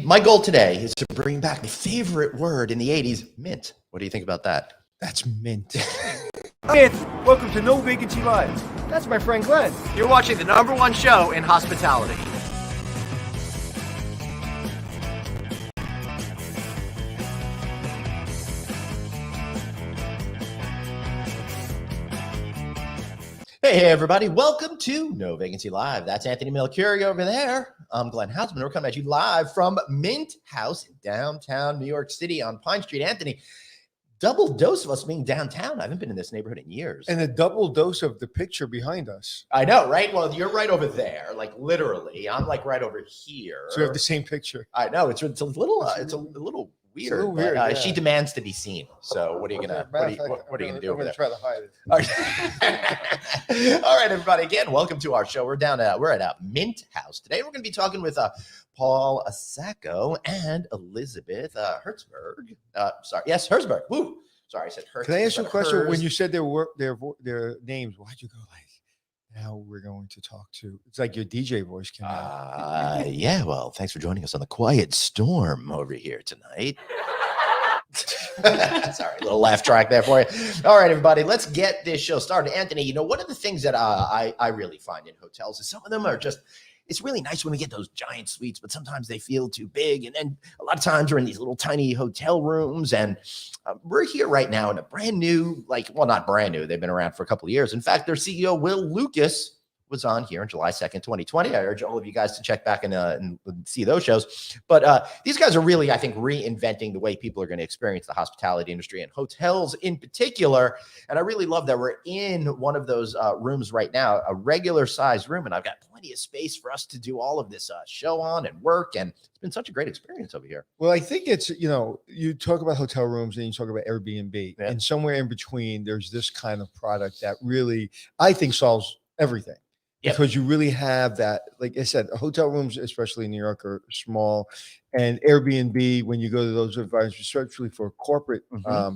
my goal today is to bring back my favorite word in the 80s, mint. What do you think about that? That's mint. Hey, welcome to No Vacancy Live. That's my friend Glenn. You're watching the #1 show in hospitality. Hey, everybody. Welcome to No Vacancy Live. That's Anthony Melchiori over there. I'm Glenn Hausman. We're coming at you live from Mint House in downtown New York City on Pine Street. Anthony, double dose of us being downtown. I haven't been in this neighborhood in years. And a double dose of the picture behind us. I know, right? Well, you're right over there, like literally. I'm like right over here. So we have the same picture. I know. It's a little weird. Yeah. She demands to be seen. So what are you gonna do I'm over there? Try to hide it. All right, everybody. Again, welcome to our show. We're at Mint House today. We're going to be talking with Paul Sacco and Elizabeth Herzberg. Herzberg. Woo. Sorry, I said Herzberg. Can I ask you a question? When you said their names, why'd you go like? Now we're going to talk to. It's like your DJ voice came out. Yeah. Well, thanks for joining us on the Quiet Storm over here tonight. Sorry, a little laugh track there for you. All right, everybody, let's get this show started. Anthony, one of the things that I really find in hotels is some of them are just. It's really nice when we get those giant suites, but sometimes they feel too big. And then a lot of times we're in these little tiny hotel rooms, and we're here right now in a brand new, not brand new. They've been around for a couple of years. In fact, their CEO, Will Lucas, was on here on July 2nd, 2020. I urge all of you guys to check back and see those shows. But these guys are really, I think, reinventing the way people are going to experience the hospitality industry and hotels in particular. And I really love that we're in one of those rooms right now, a regular sized room. And I've got plenty of space for us to do all of this show on and work. And it's been such a great experience over here. Well, I think it's, you talk about hotel rooms and you talk about Airbnb. Yeah. And somewhere in between, there's this kind of product that really, I think, solves everything. Yep. Because you really have that, like I said, hotel rooms, especially in New York, are small. And Airbnb, when you go to those environments, especially for a corporate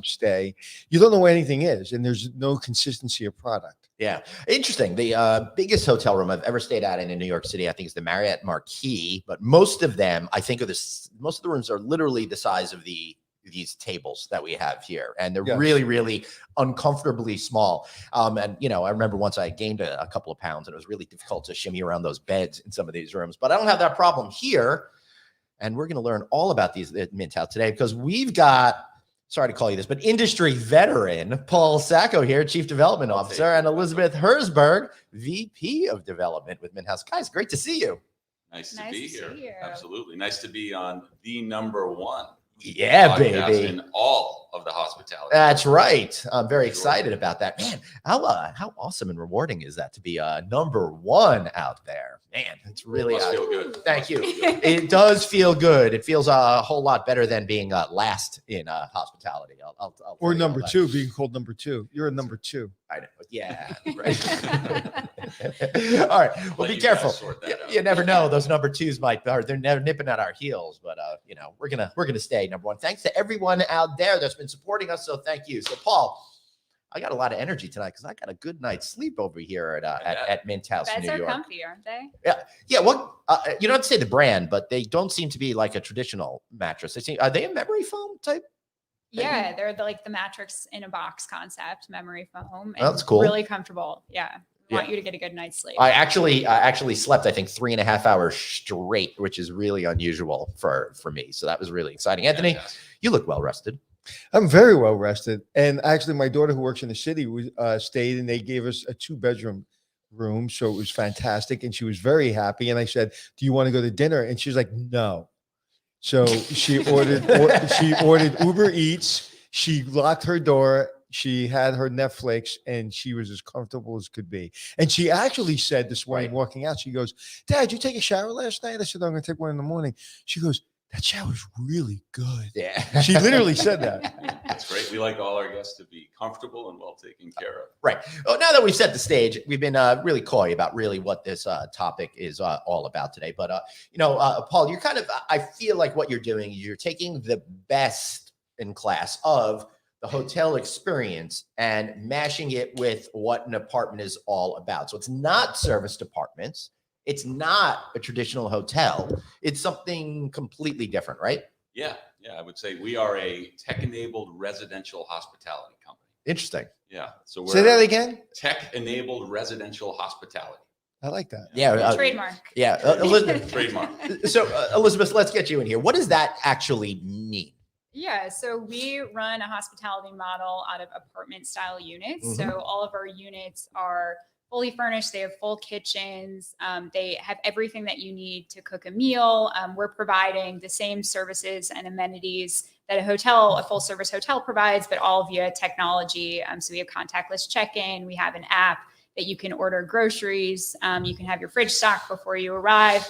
stay, you don't know where anything is. And there's no consistency of product. Yeah. Interesting. The biggest hotel room I've ever stayed at in New York City, I think, is the Marriott Marquis. But most of them, I think, most of the rooms are literally the size of these tables that we have here, and they're really, really uncomfortably small. And I remember once I gained a couple of pounds, and it was really difficult to shimmy around those beds in some of these rooms. But I don't have that problem here, and we're going to learn all about these at Mint House today because we've got. Sorry to call you this, but industry veteran Paul Sacco here, Chief Development Officer, and Elizabeth Herzberg, VP of Development with Mint House. Guys, great to see you. Nice to be here. Absolutely. Nice to be on the #1. Yeah, baby. In all of the hospitality. That's right. I'm very excited about that. Man, how awesome and rewarding is that to be #1 out there? Man, it's really feel good. Thank you. It does feel good. It feels a whole lot better than being last in hospitality. I'll or number 2, being called number 2. You're a number 2. I know. Yeah. Right. All right. Well, be careful. You never know. Those number 2s they're never nipping at our heels, but we're gonna stay #1. Thanks to everyone out there that's been supporting us. So thank you. So Paul, I got a lot of energy tonight because I got a good night's sleep over here at Mint House in New York. Beds are comfy, aren't they? Yeah. What you don't have to say the brand, but they don't seem to be like a traditional mattress. Are they a memory foam type? Yeah, they're the mattress in a box concept, memory foam. And that's cool. Really comfortable. Yeah. Want you to get a good night's sleep. I actually slept, I think, 3.5 hours straight, which is really unusual for me. So that was really exciting. Anthony, you look well rested. I'm very well rested. And actually, my daughter who works in the city stayed, and they gave us a 2-bedroom room. So it was fantastic. And she was very happy. And I said, do you want to go to dinner? And she was like, no. So she ordered Uber Eats. She locked her door. She had her Netflix, and she was as comfortable as could be. And she actually said this morning, walking out, she goes, Dad, did you take a shower last night? I said, I'm going to take one in the morning. She goes, that shower's really good. Yeah. She literally said that. That's great. We like all our guests to be comfortable and well taken care of. Right. Well, now that we've set the stage, we've been really coy about really what this topic is all about today. But, Paul, you're I feel like what you're doing is you're taking the best in class of the hotel experience and mashing it with what an apartment is all about. So it's not service departments. It's not a traditional hotel. It's something completely different, right? Yeah. I would say we are a tech-enabled residential hospitality company. Interesting. Yeah. So we're Say that again. tech-enabled residential hospitality. I like that. Yeah. Trademark. Yeah. Elizabeth. Trademark. So Elizabeth, let's get you in here. What does that actually mean? Yeah, so we run a hospitality model out of apartment style units. Mhm. So all of our units are fully furnished. They have full kitchens. They have everything that you need to cook a meal. We're providing the same services and amenities that a full service hotel provides, but all via technology. So we have contactless check-in. We have an app that you can order groceries. You can have your fridge stocked before you arrive.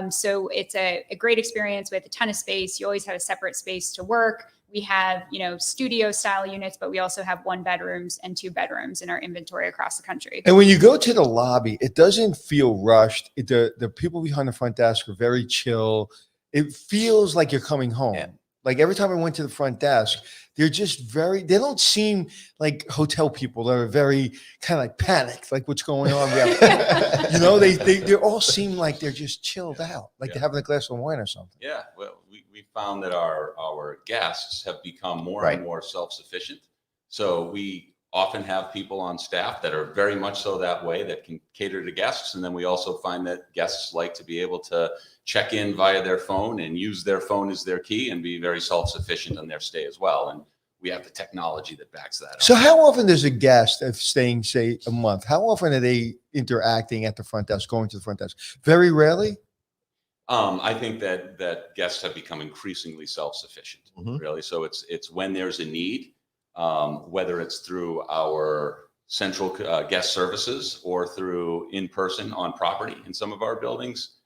So it's a great experience with a ton of space. You always have a separate space to work. We have, studio style units, but we also have 1 bedrooms and 2 bedrooms in our inventory across the country. And when you go to the lobby, it doesn't feel rushed. The people behind the front desk are very chill. It feels like you're coming home. Yeah. Like every time I went to the front desk, they're just they don't seem like hotel people. They're very kind of like panicked, like what's going on. They all seem like they're just chilled out, like they're having a glass of wine or something. Yeah, well, we found that our guests have become more and more self-sufficient. So we often have people on staff that are very much so that way, that can cater to guests. And then we also find that guests like to be able to check in via their phone and use their phone as their key and be very self-sufficient in their stay as well. And we have the technology that backs that up. So how often does a guest, if staying, say, a month, how often are they interacting at the front desk, going to the front desk? Very rarely? I think that guests have become increasingly self-sufficient, really. So it's when there's a need, whether it's through our central guest services or through in-person on property in some of our buildings,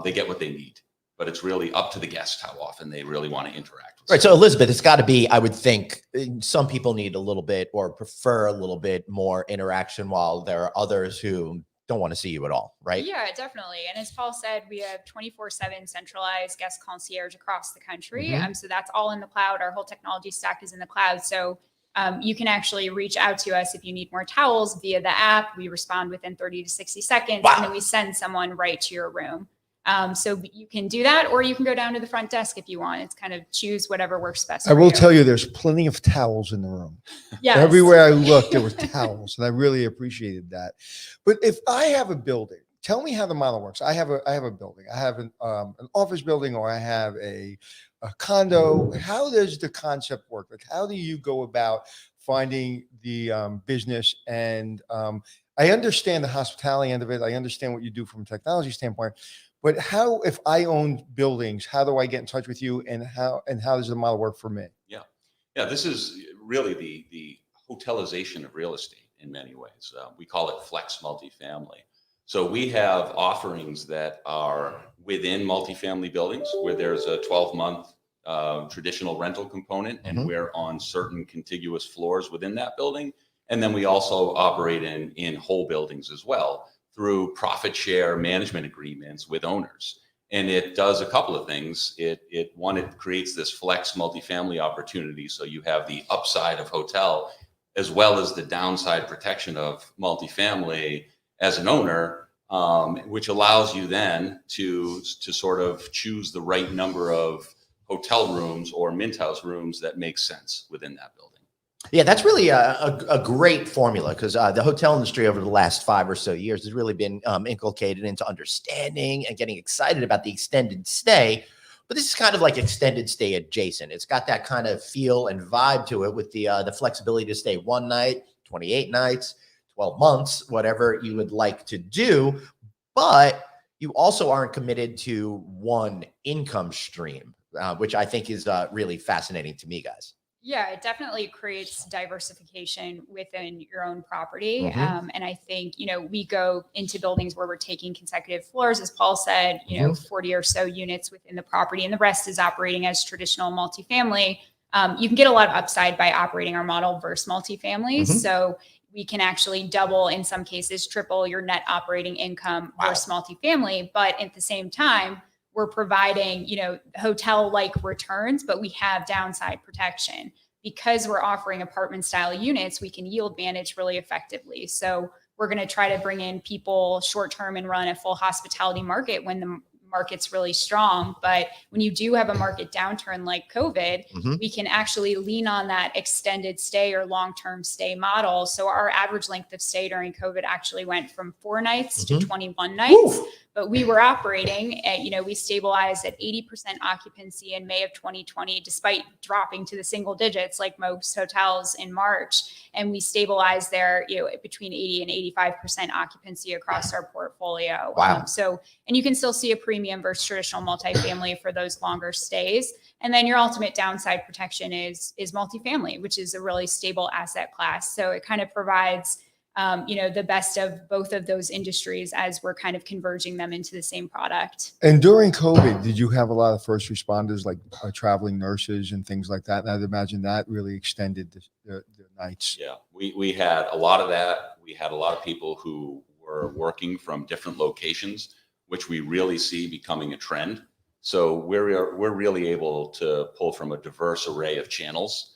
they get what they need. But it's really up to the guest how often they really want to interact with. Right. So Elizabeth, it's got to be, I would think some people need a little bit or prefer a little bit more interaction, while there are others who don't want to see you at all, right? Yeah, definitely. And as Paul said, we have 24/7 centralized guest concierge across the country. So that's all in the cloud. Our whole technology stack is in the cloud. So you can actually reach out to us if you need more towels via the app. We respond within 30 to 60 seconds, and then we send someone right to your room. So you can do that, or you can go down to the front desk if you want. It's kind of choose whatever works best. I will tell you, there's plenty of towels in the room. Yes. Everywhere I looked, there were towels, and I really appreciated that. But if I have a building, tell me how the model works. I have a building. I have an office building, or I have a condo. How does the concept work? Like, how do you go about finding the business? And I understand the hospitality end of it. I understand what you do from a technology standpoint. But how, if I own buildings, how do I get in touch with you, and how does the model work for me? Yeah. This is really the hotelization of real estate in many ways. We call it flex multifamily. So we have offerings that are within multifamily buildings where there's a 12-month traditional rental component, and we're on certain contiguous floors within that building. And then we also operate in whole buildings as well, through profit share management agreements with owners. And it does a couple of things. It creates this flex multifamily opportunity. So you have the upside of hotel as well as the downside protection of multifamily as an owner, which allows you then to sort of choose the right number of hotel rooms or mint house rooms that make sense within that building. Yeah, that's really a great formula, because the hotel industry over the last 5 or so years has really been inculcated into understanding and getting excited about the extended stay. But this is kind of like extended stay adjacent. It's got that kind of feel and vibe to it, with the flexibility to stay 1 night, 28 nights, 12 months, whatever you would like to do. But you also aren't committed to one income stream, which I think is really fascinating to me, guys. Yeah, it definitely creates diversification within your own property. And I think, we go into buildings where we're taking consecutive floors, as Paul said, 40 or so units within the property, and the rest is operating as traditional multifamily. You can get a lot of upside by operating our model versus multifamily. So we can actually double, in some cases, triple your net operating income versus multifamily. But at the same time, we're providing, hotel-like returns, but we have downside protection. Because we're offering apartment style units, we can yield manage really effectively. So we're going to try to bring in people short term and run a full hospitality market when the market's really strong. But when you do have a market downturn like COVID, we can actually lean on that extended stay or long-term stay model. So our average length of stay during COVID actually went from 4 nights to 21 nights. Woo! But we were operating at, we stabilized at 80% occupancy in May of 2020, despite dropping to the single digits like most hotels in March. And we stabilized there, between 80 and 85% occupancy across our portfolio. Wow. And you can still see a premium versus traditional multifamily for those longer stays. And then your ultimate downside protection is multifamily, which is a really stable asset class. So it kind of provides the best of both of those industries as we're kind of converging them into the same product. And during COVID, did you have a lot of first responders like traveling nurses and things like that? And I'd imagine that really extended the nights. Yeah, we had a lot of that. We had a lot of people who were working from different locations, which we really see becoming a trend. So we're really able to pull from a diverse array of channels.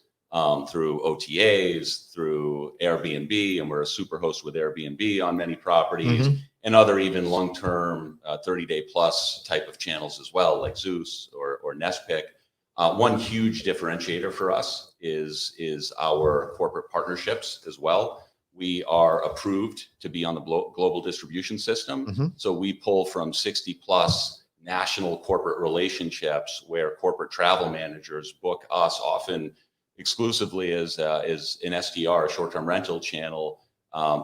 Through OTAs, through Airbnb, and we're a super host with Airbnb on many properties, and other even long-term 30-day plus type of channels as well, like Zeus or Nestpick. One huge differentiator for us is our corporate partnerships as well. We are approved to be on the global distribution system. So we pull from 60 plus national corporate relationships where corporate travel managers book us often exclusively as an STR, a short-term rental channel,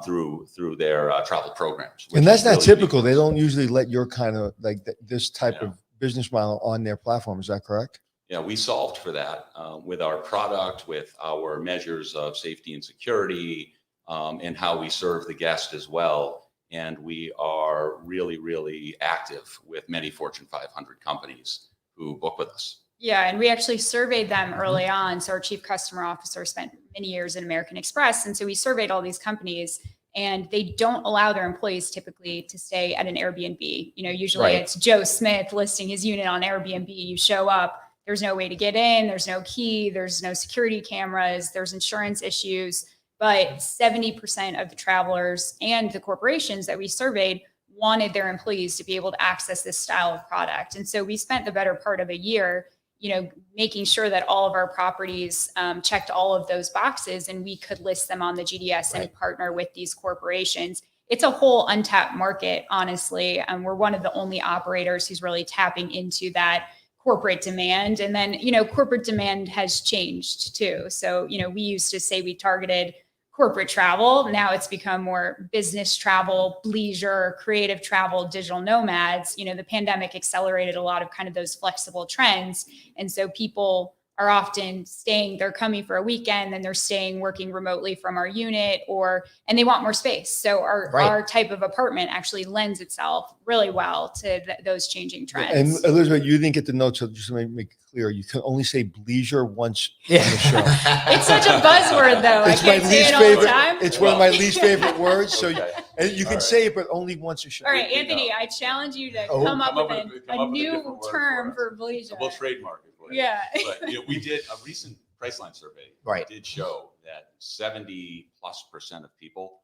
through their travel programs. And that's not typical. They don't usually let your kind of this type of business model on their platform. Is that correct? Yeah, we solved for that with our product, with our measures of safety and security, and how we serve the guest as well. And we are really, really active with many Fortune 500 companies who book with us. Yeah, and we actually surveyed them early on. So our chief customer officer spent many years at American Express. And so we surveyed all these companies, and they don't allow their employees typically to stay at an Airbnb. Usually it's Joe Smith listing his unit on Airbnb. You show up, there's no way to get in, there's no key, there's no security cameras, there's insurance issues. But 70% of the travelers and the corporations that we surveyed wanted their employees to be able to access this style of product. And so we spent the better part of a year making sure that all of our properties checked all of those boxes, and we could list them on the GDS and partner with these corporations. It's a whole untapped market, honestly. We're one of the only operators who's really tapping into that corporate demand. And then, corporate demand has changed too. So, we used to say we targeted corporate travel. Now it's become more business travel, leisure, creative travel, digital nomads. The pandemic accelerated a lot of kind of those flexible trends. And so people are often they're coming for a weekend, then they're staying, working remotely from our unit, and they want more space. So our type of apartment actually lends itself really well to those changing trends. And Elizabeth, you didn't get the notes, so just to make it clear, you can only say bleisure once on the show. It's such a buzzword, though. It's my least favorite. It's one of my least favorite words. So and you can say it, but only once a show. All right, Anthony, I challenge you to come up with a new term for bleisure. We'll trademark it. Yeah. But we did a recent Priceline survey. Did show that 70+% of people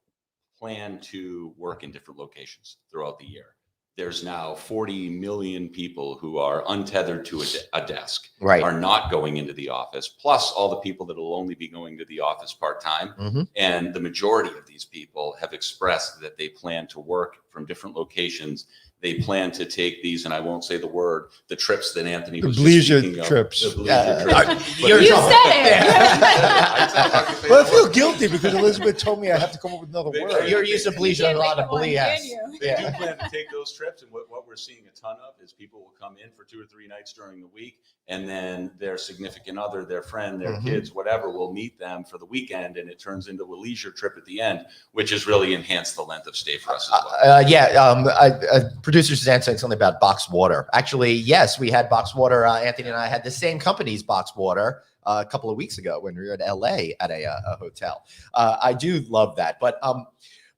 plan to work in different locations throughout the year. There's now 40 million people who are untethered to a desk, are not going into the office, plus all the people that will only be going to the office part-time. And the majority of these people have expressed that they plan to work from different locations. They plan to take these, and I won't say the word, the trips that Anthony was speaking of. Trips. The bleisure trips. You said it. Well, I feel guilty because Elizabeth told me I have to come up with another word. You're used to bleisure, a lot of blee. They do plan to take those trips, and what we're seeing a ton of is people will come in for 2 or 3 nights during the week, and then their significant other, their friend, their kids, whatever, will meet them for the weekend, and it turns into a leisure trip at the end, which has really enhanced the length of stay for us as well. Producer Suzanne saying something about boxed water. Actually, yes, we had boxed water. Anthony and I had the same company's boxed water a couple of weeks ago when we were at LA at a hotel. I do love that. But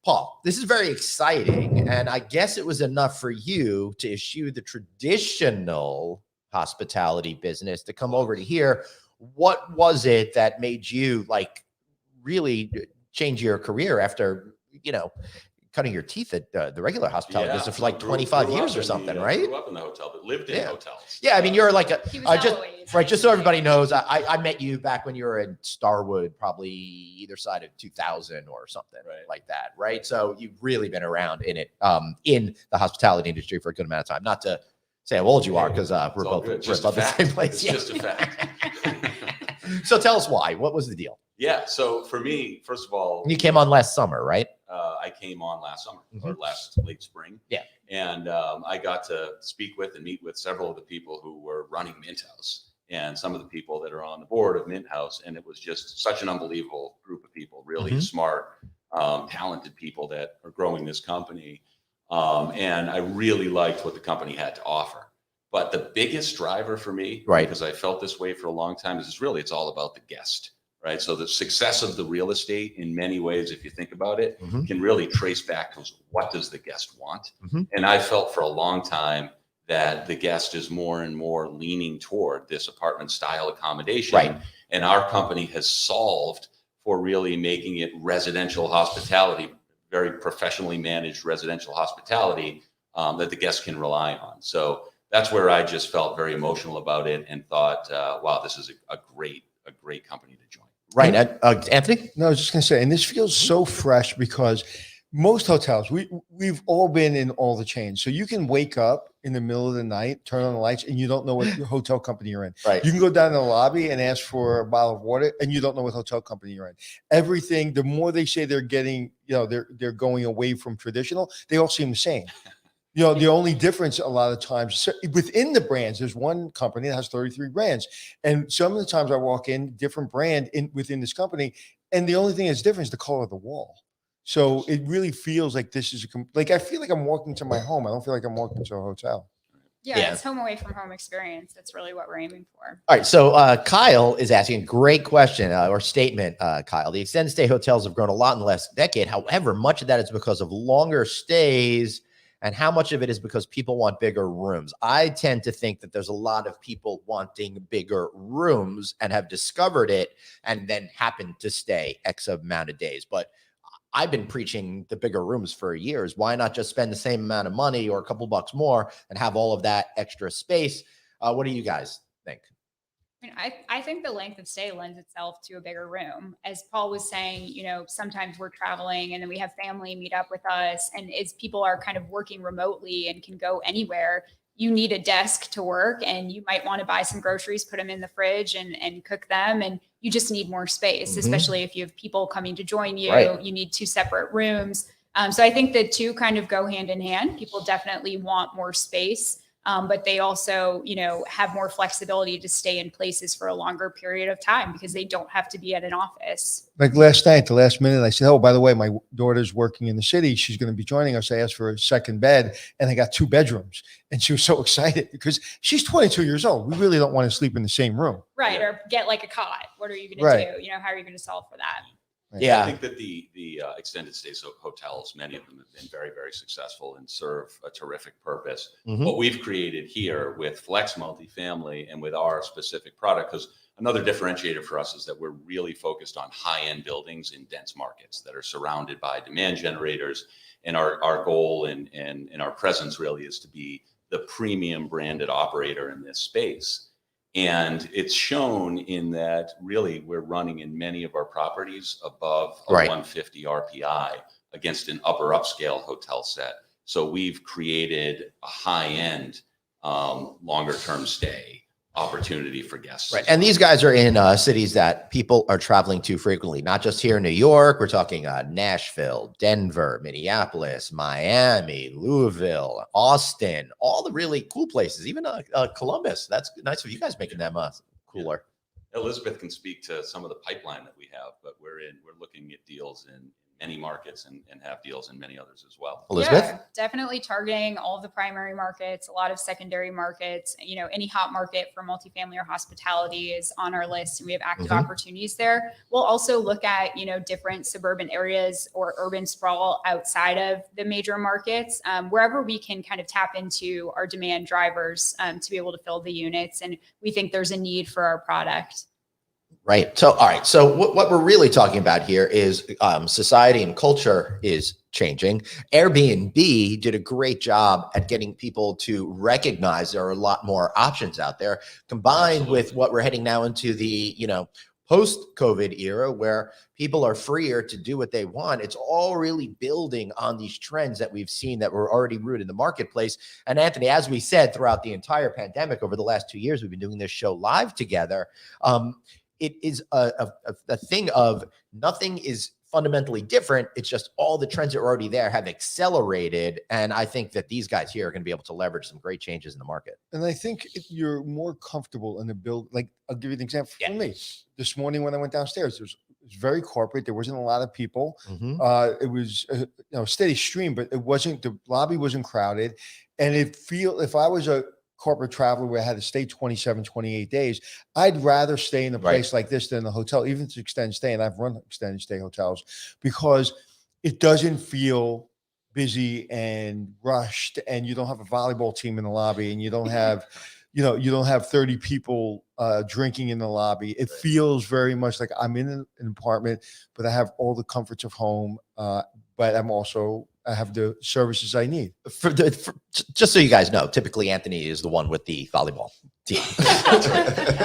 Paul, this is very exciting. And I guess it was enough for you to eschew the traditional hospitality business to come over to here. What was it that made you really change your career after cutting your teeth at the regular hospitality Yeah, business for so like 25 grew years up or in something, the, right? Grew up in the hotel, but lived in Yeah. hotels. Yeah, I mean, you're like He was just always right. Just so basically. everybody knows, I met you back when you were in Starwood, probably either side of 2000 or something Right. like that, right? So you've really been around in it, in the hospitality industry for a good amount of time. Not to say how old you are, because we're all both good. we're Just above a the fact. same place. It's Yeah. just a fact. So tell us why. What was the deal? Yeah. So for me, first of all, You came on last summer, right? I came on last summer or Mhm. last late spring. Yeah. And I got to speak with and meet with several of the people who were running Mint House and some of the people that are on the board of Mint House. And it was just such an unbelievable group of people, really Mhm. smart, talented people that are growing this company. And I really liked what the company had to offer. But the biggest driver for me, Right. because I felt this way for a long time, is really it's all about the guest. Right. So the success of the real estate in many ways, if you think about it, Mhm. can really trace back to what does the guest want? Mhm. And I felt for a long time that the guest is more and more leaning toward this apartment style accommodation. Right. And our company has solved for really making it residential hospitality, very professionally managed residential hospitality that the guests can rely on. So that's where I just felt very emotional about it and thought, wow, this is a great company to join. Right. Anthony? No, I was just going to say, and this feels so fresh because most hotels, we've all been in all the chains. So you can wake up in the middle of the night, turn on the lights, and you don't know what hotel company you're in. Right. You can go down in the lobby and ask for a bottle of water, and you don't know what hotel company you're in. Everything, the more they say they're getting, they're going away from traditional, they all seem the same. The only difference a lot of times within the brands, there's one company that has 33 brands. And some of the times I walk in different brand within this company, and the only thing that's different is the color of the wall. So it really feels like this is I feel like I'm walking to my home. I don't feel like I'm walking to a hotel. Yeah, it's home away from home experience. That's really what we're aiming for. All right. So Kyle is asking a great question or statement, Kyle. The extended stay hotels have grown a lot in the last decade. However, much of that is because of longer stays. And how much of it is because people want bigger rooms? I tend to think that there's a lot of people wanting bigger rooms and have discovered it and then happen to stay X amount of days. But I've been preaching the bigger rooms for years. Why not just spend the same amount of money or a couple bucks more and have all of that extra space? What do you guys think? I think the length of stay lends itself to a bigger room. As Paul was saying, sometimes we're traveling and then we have family meet up with us. And as people are kind of working remotely and can go anywhere, you need a desk to work, and you might want to buy some groceries, put them in the fridge and cook them. And you just need more space, especially if you have people coming to join you. Right. You need two separate rooms. So I think the two kind of go hand in hand. People definitely want more space. But they also, have more flexibility to stay in places for a longer period of time because they don't have to be at an office. Like last night, the last minute, I said, oh, by the way, my daughter's working in the city. She's going to be joining us. I asked for a second bed, and I got 2 bedrooms. And she was so excited because she's 22 years old. We really don't want to sleep in the same room. Right. Yeah. Or get like a cot. What are you going to do? How are you going to solve for that? Yeah. I think that the extended stay hotels, many of them have been very, very successful and serve a terrific purpose. Mhm. What we've created here with Flex Multifamily and with our specific product, because another differentiator for us is that we're really focused on high-end buildings in dense markets that are surrounded by demand generators. And our goal and our presence really is to be the premium branded operator in this space. And it's shown in that really we're running in many of our properties above a Right. 150 RPI against an upscale hotel set. So we've created a high-end, longer-term stay opportunity for guests. Right. And these guys are in cities that people are traveling to frequently, not just here in New York. We're talking Nashville, Denver, Minneapolis, Miami, Louisville, Austin, all the really cool places, even Columbus. That's nice of you guys making them cooler. Elizabeth can speak to some of the pipeline that we have, but we're looking at deals in many markets and have deals in many others as well. Elizabeth? Yeah, definitely targeting all of the primary markets, a lot of secondary markets. Any hot market for multifamily or hospitality is on our list, and we have active opportunities there. We'll also look at, different suburban areas or urban sprawl outside of the major markets, wherever we can kind of tap into our demand drivers to be able to fill the units. And we think there's a need for our product. Right. So, all right. So what we're really talking about here is society and culture is changing. Airbnb did a great job at getting people to recognize there are a lot more options out there, combined with what we're heading now into the, post-COVID era where people are freer to do what they want. It's all really building on these trends that we've seen that were already rooted in the marketplace. And Anthony, as we said, throughout the entire pandemic over the last 2 years, we've been doing this show live together. It is a thing of nothing is fundamentally different. It's just all the trends that are already there have accelerated. And I think that these guys here are going to be able to leverage some great changes in the market. And I think you're more comfortable in the build. Like, I'll give you an example for me. This morning when I went downstairs, it was very corporate. There wasn't a lot of people. It was a steady stream, but the lobby wasn't crowded. And if I was a corporate traveler where I had to stay 27, 28 days, I'd rather stay in a place like this than a hotel, even if it's extended stay. And I've run extended stay hotels because it doesn't feel busy and rushed, and you don't have a volleyball team in the lobby, and you don't have, you don't have 30 people drinking in the lobby. It feels very much like I'm in an apartment, but I have all the comforts of home. But I have the services I need. Just so you guys know, typically Anthony is the one with the volleyball team.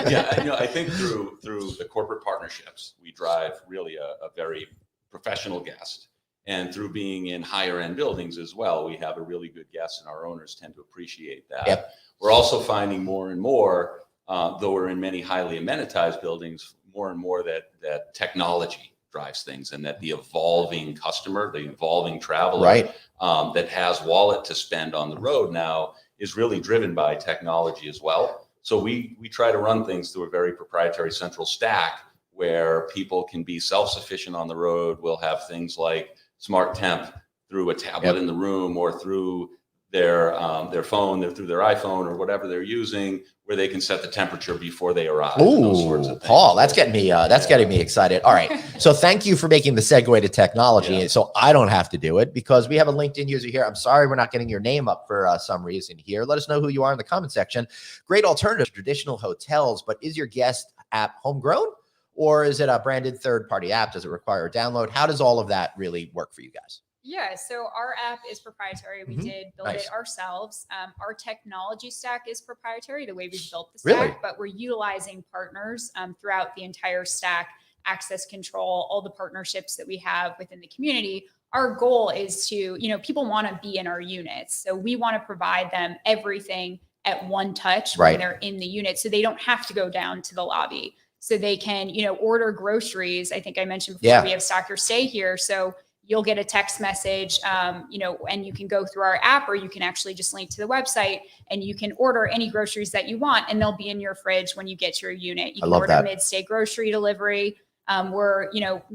Yeah, I think through the corporate partnerships, we drive really a very professional guest. And through being in higher end buildings as well, we have a really good guest, and our owners tend to appreciate that. Yep. We're also finding more and more, though we're in many highly amenitized buildings, more and more that technology drives things, and that the evolving customer, the evolving traveler that has wallet to spend on the road now is really driven by technology as well. So we try to run things through a very proprietary central stack where people can be self-sufficient on the road. We'll have things like smart temp through a tablet in the room, or through their phone, through their iPhone or whatever they're using, where they can set the temperature before they arrive. Ooh, Paul, that's getting me excited. All right. So thank you for making the segue to technology. So I don't have to do it because we have a LinkedIn user here. I'm sorry we're not getting your name up for some reason here. Let us know who you are in the comment section. Great alternative to traditional hotels, but is your guest app homegrown, or is it a branded third-party app? Does it require a download? How does all of that really work for you guys? Yeah, so our app is proprietary. We did build it ourselves. Our technology stack is proprietary, the way we built the stack, but we're utilizing partners throughout the entire stack, access control, all the partnerships that we have within the community. Our goal is to, people want to be in our units. So we want to provide them everything at one touch when they're in the unit, so they don't have to go down to the lobby. So they can, order groceries. I think I mentioned before, we have Stock Your Stay here. So you'll get a text message, and you can go through our app, or you can actually just link to the website, and you can order any groceries that you want, and they'll be in your fridge when you get to your unit. You can order mid-stay grocery delivery. We're,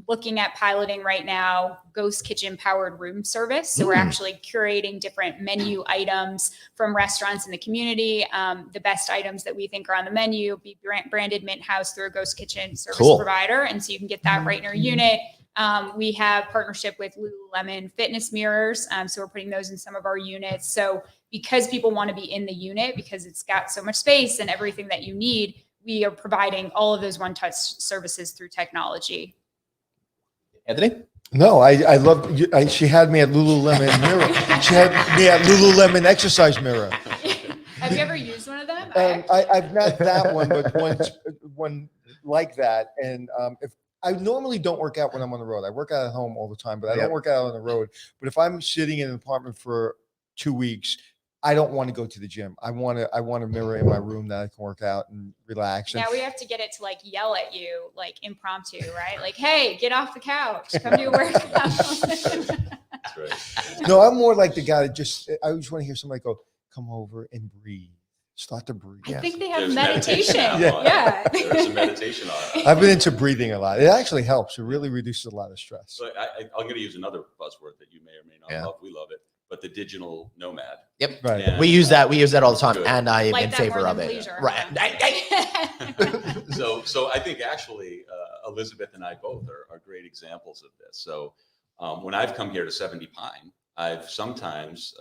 looking at piloting right now ghost kitchen powered room service. So we're actually curating different menu items from restaurants in the community. The best items that we think are on the menu be branded Mint House through a ghost kitchen service provider. And so you can get that right in your unit. We have partnership with Lululemon fitness mirrors. So we're putting those in some of our units. So because people want to be in the unit, because it's got so much space and everything that you need, we are providing all of those one-touch services through technology. Anthony? No, I love. She had me at Lululemon mirror. She had me at Lululemon exercise mirror. Have you ever used one of them? I've not that one, but one like that. And if I normally don't work out when I'm on the road, I work out at home all the time, but I don't work out on the road. But if I'm sitting in an apartment for 2 weeks, I don't want to go to the gym. I want a mirror in my room that I can work out and relax. Now we have to get it to yell at you, impromptu, right? Like, hey, get off the couch, come do a workout. That's right. No, I'm more like the guy that I just want to hear somebody go, come over and breathe. Start to breathe. I think they have meditation. There's a meditation on it. I've been into breathing a lot. It actually helps. It really reduces a lot of stress. So I'm going to use another buzzword that you may or may not love. We love it. But the digital nomad. Yep. Right. And we use that all the time. Good. And I am in that favor more of than it. leisure, Right. So I think actually Elizabeth and I both are great examples of this. So when I've come here to 70 Pine, I've sometimes,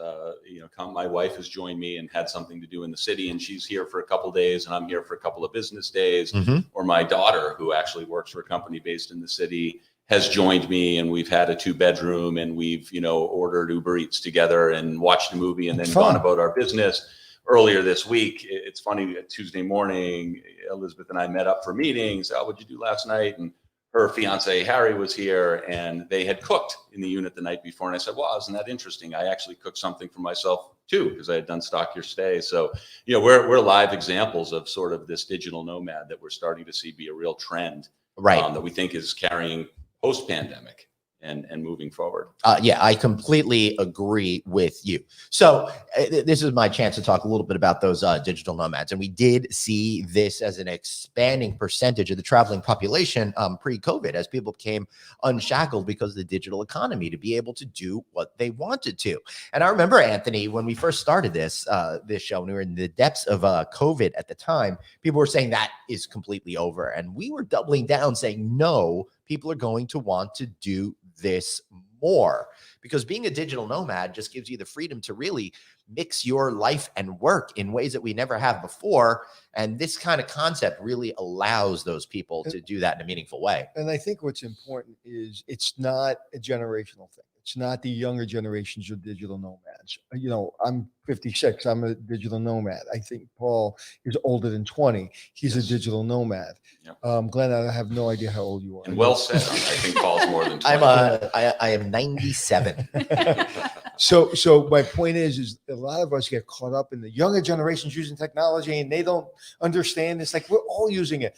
my wife has joined me and had something to do in the city, and she's here for a couple of days, and I'm here for a couple of business days. Or my daughter, who actually works for a company based in the city, has joined me, and we've had a 2-bedroom, and we've, ordered Uber Eats together and watched a movie and then gone about our business. Earlier this week, it's funny, Tuesday morning, Elizabeth and I met up for meetings. Oh, what'd you do last night? And her fiance, Harry, was here, and they had cooked in the unit the night before. And I said, wow, isn't that interesting? I actually cooked something for myself too, because I had done Stock Your Stay. So, we're live examples of sort of this digital nomad that we're starting to see be a real trend, that we think is carrying post-pandemic and moving forward. Yeah, I completely agree with you. So this is my chance to talk a little bit about those digital nomads. And we did see this as an expanding percentage of the traveling population pre-COVID, as people became unshackled because of the digital economy to be able to do what they wanted to. And I remember, Anthony, when we first started this show, and we were in the depths of COVID at the time, people were saying that is completely over. And we were doubling down saying, no, people are going to want to do this more, because being a digital nomad just gives you the freedom to really mix your life and work in ways that we never have before. And this kind of concept really allows those people to do that in a meaningful way. And I think what's important is it's not a generational thing. It's not the younger generations of digital nomads. I'm 56. I'm a digital nomad. I think Paul is older than 20. He's a digital nomad. Yep. Glenn, I have no idea how old you are. And well said. I think Paul's more than 20. I am 97. So my point is a lot of us get caught up in the younger generations using technology, and they don't understand. It's like we're all using it.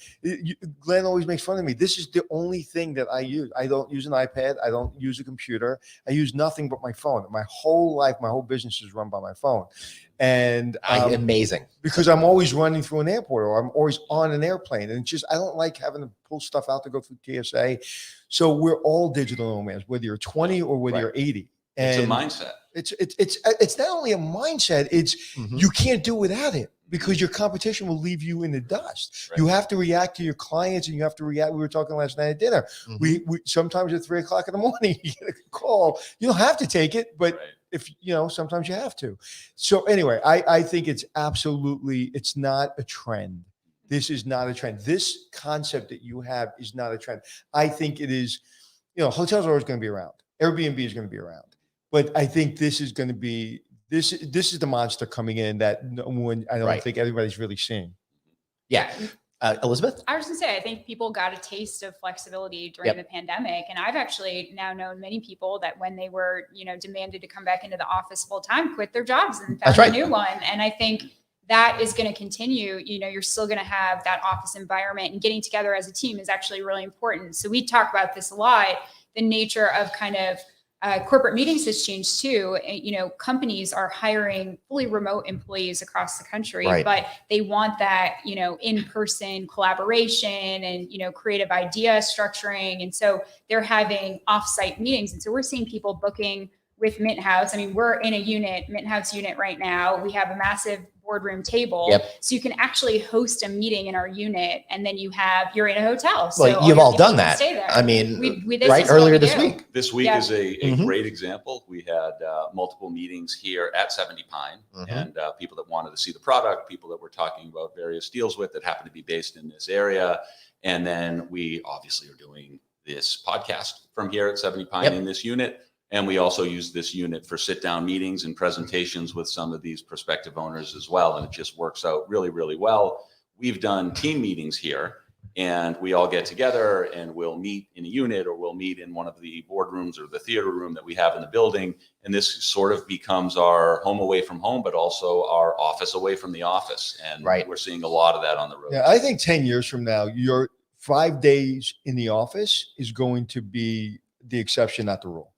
Glenn always makes fun of me. This is the only thing that I use. I don't use an iPad. I don't use a computer. I use nothing but my phone. My whole life, my whole business is run by my phone. And amazing, because I'm always running through an airport, or I'm always on an airplane, and I don't like having to pull stuff out to go through TSA. So we're all digital nomads, whether you're 20 or whether you're 80. And it's a mindset. It's not only a mindset. It's you can't do without it, because your competition will leave you in the dust. Right. You have to react to your clients, and you have to react. We were talking last night at dinner. We sometimes at 3:00 in the morning you get a call. You don't have to take it, but if sometimes you have to. So anyway, I think it's not a trend. This is not a trend. This concept that you have is not a trend. I think it is. Hotels are always going to be around. Airbnb is going to be around. But I think this is going to be this is the monster coming in that I don't think everybody's really seeing. Yeah. Elizabeth? I was going to say, I think people got a taste of flexibility during the pandemic. And I've actually now known many people that when they were, demanded to come back into the office full time, quit their jobs and found a new one. And I think that is going to continue. You're still going to have that office environment, and getting together as a team is actually really important. So we talk about this a lot. The nature of kind of corporate meetings has changed too. Companies are hiring fully remote employees across the country, but they want that, in-person collaboration and, creative idea structuring. And so they're having offsite meetings. And so we're seeing people booking with Mint House. I mean, we're in a Mint House unit right now. We have a massive boardroom table. So you can actually host a meeting in our unit, and then you're in a hotel. So well, you've all done that. I mean, earlier this week. This week is a great example. We had multiple meetings here at 70 Pine, and people that wanted to see the product, people that we're talking about various deals with that happen to be based in this area. And then we obviously are doing this podcast from here at 70 Pine in this unit. And we also use this unit for sit-down meetings and presentations with some of these prospective owners as well. And it just works out really, really well. We've done team meetings here, and we all get together and we'll meet in a unit, or we'll meet in one of the boardrooms or the theater room that we have in the building. And this sort of becomes our home away from home, but also our office away from the office. And we're seeing a lot of that on the road. Yeah, I think 10 years from now, your 5 days in the office is going to be the exception, not the rule.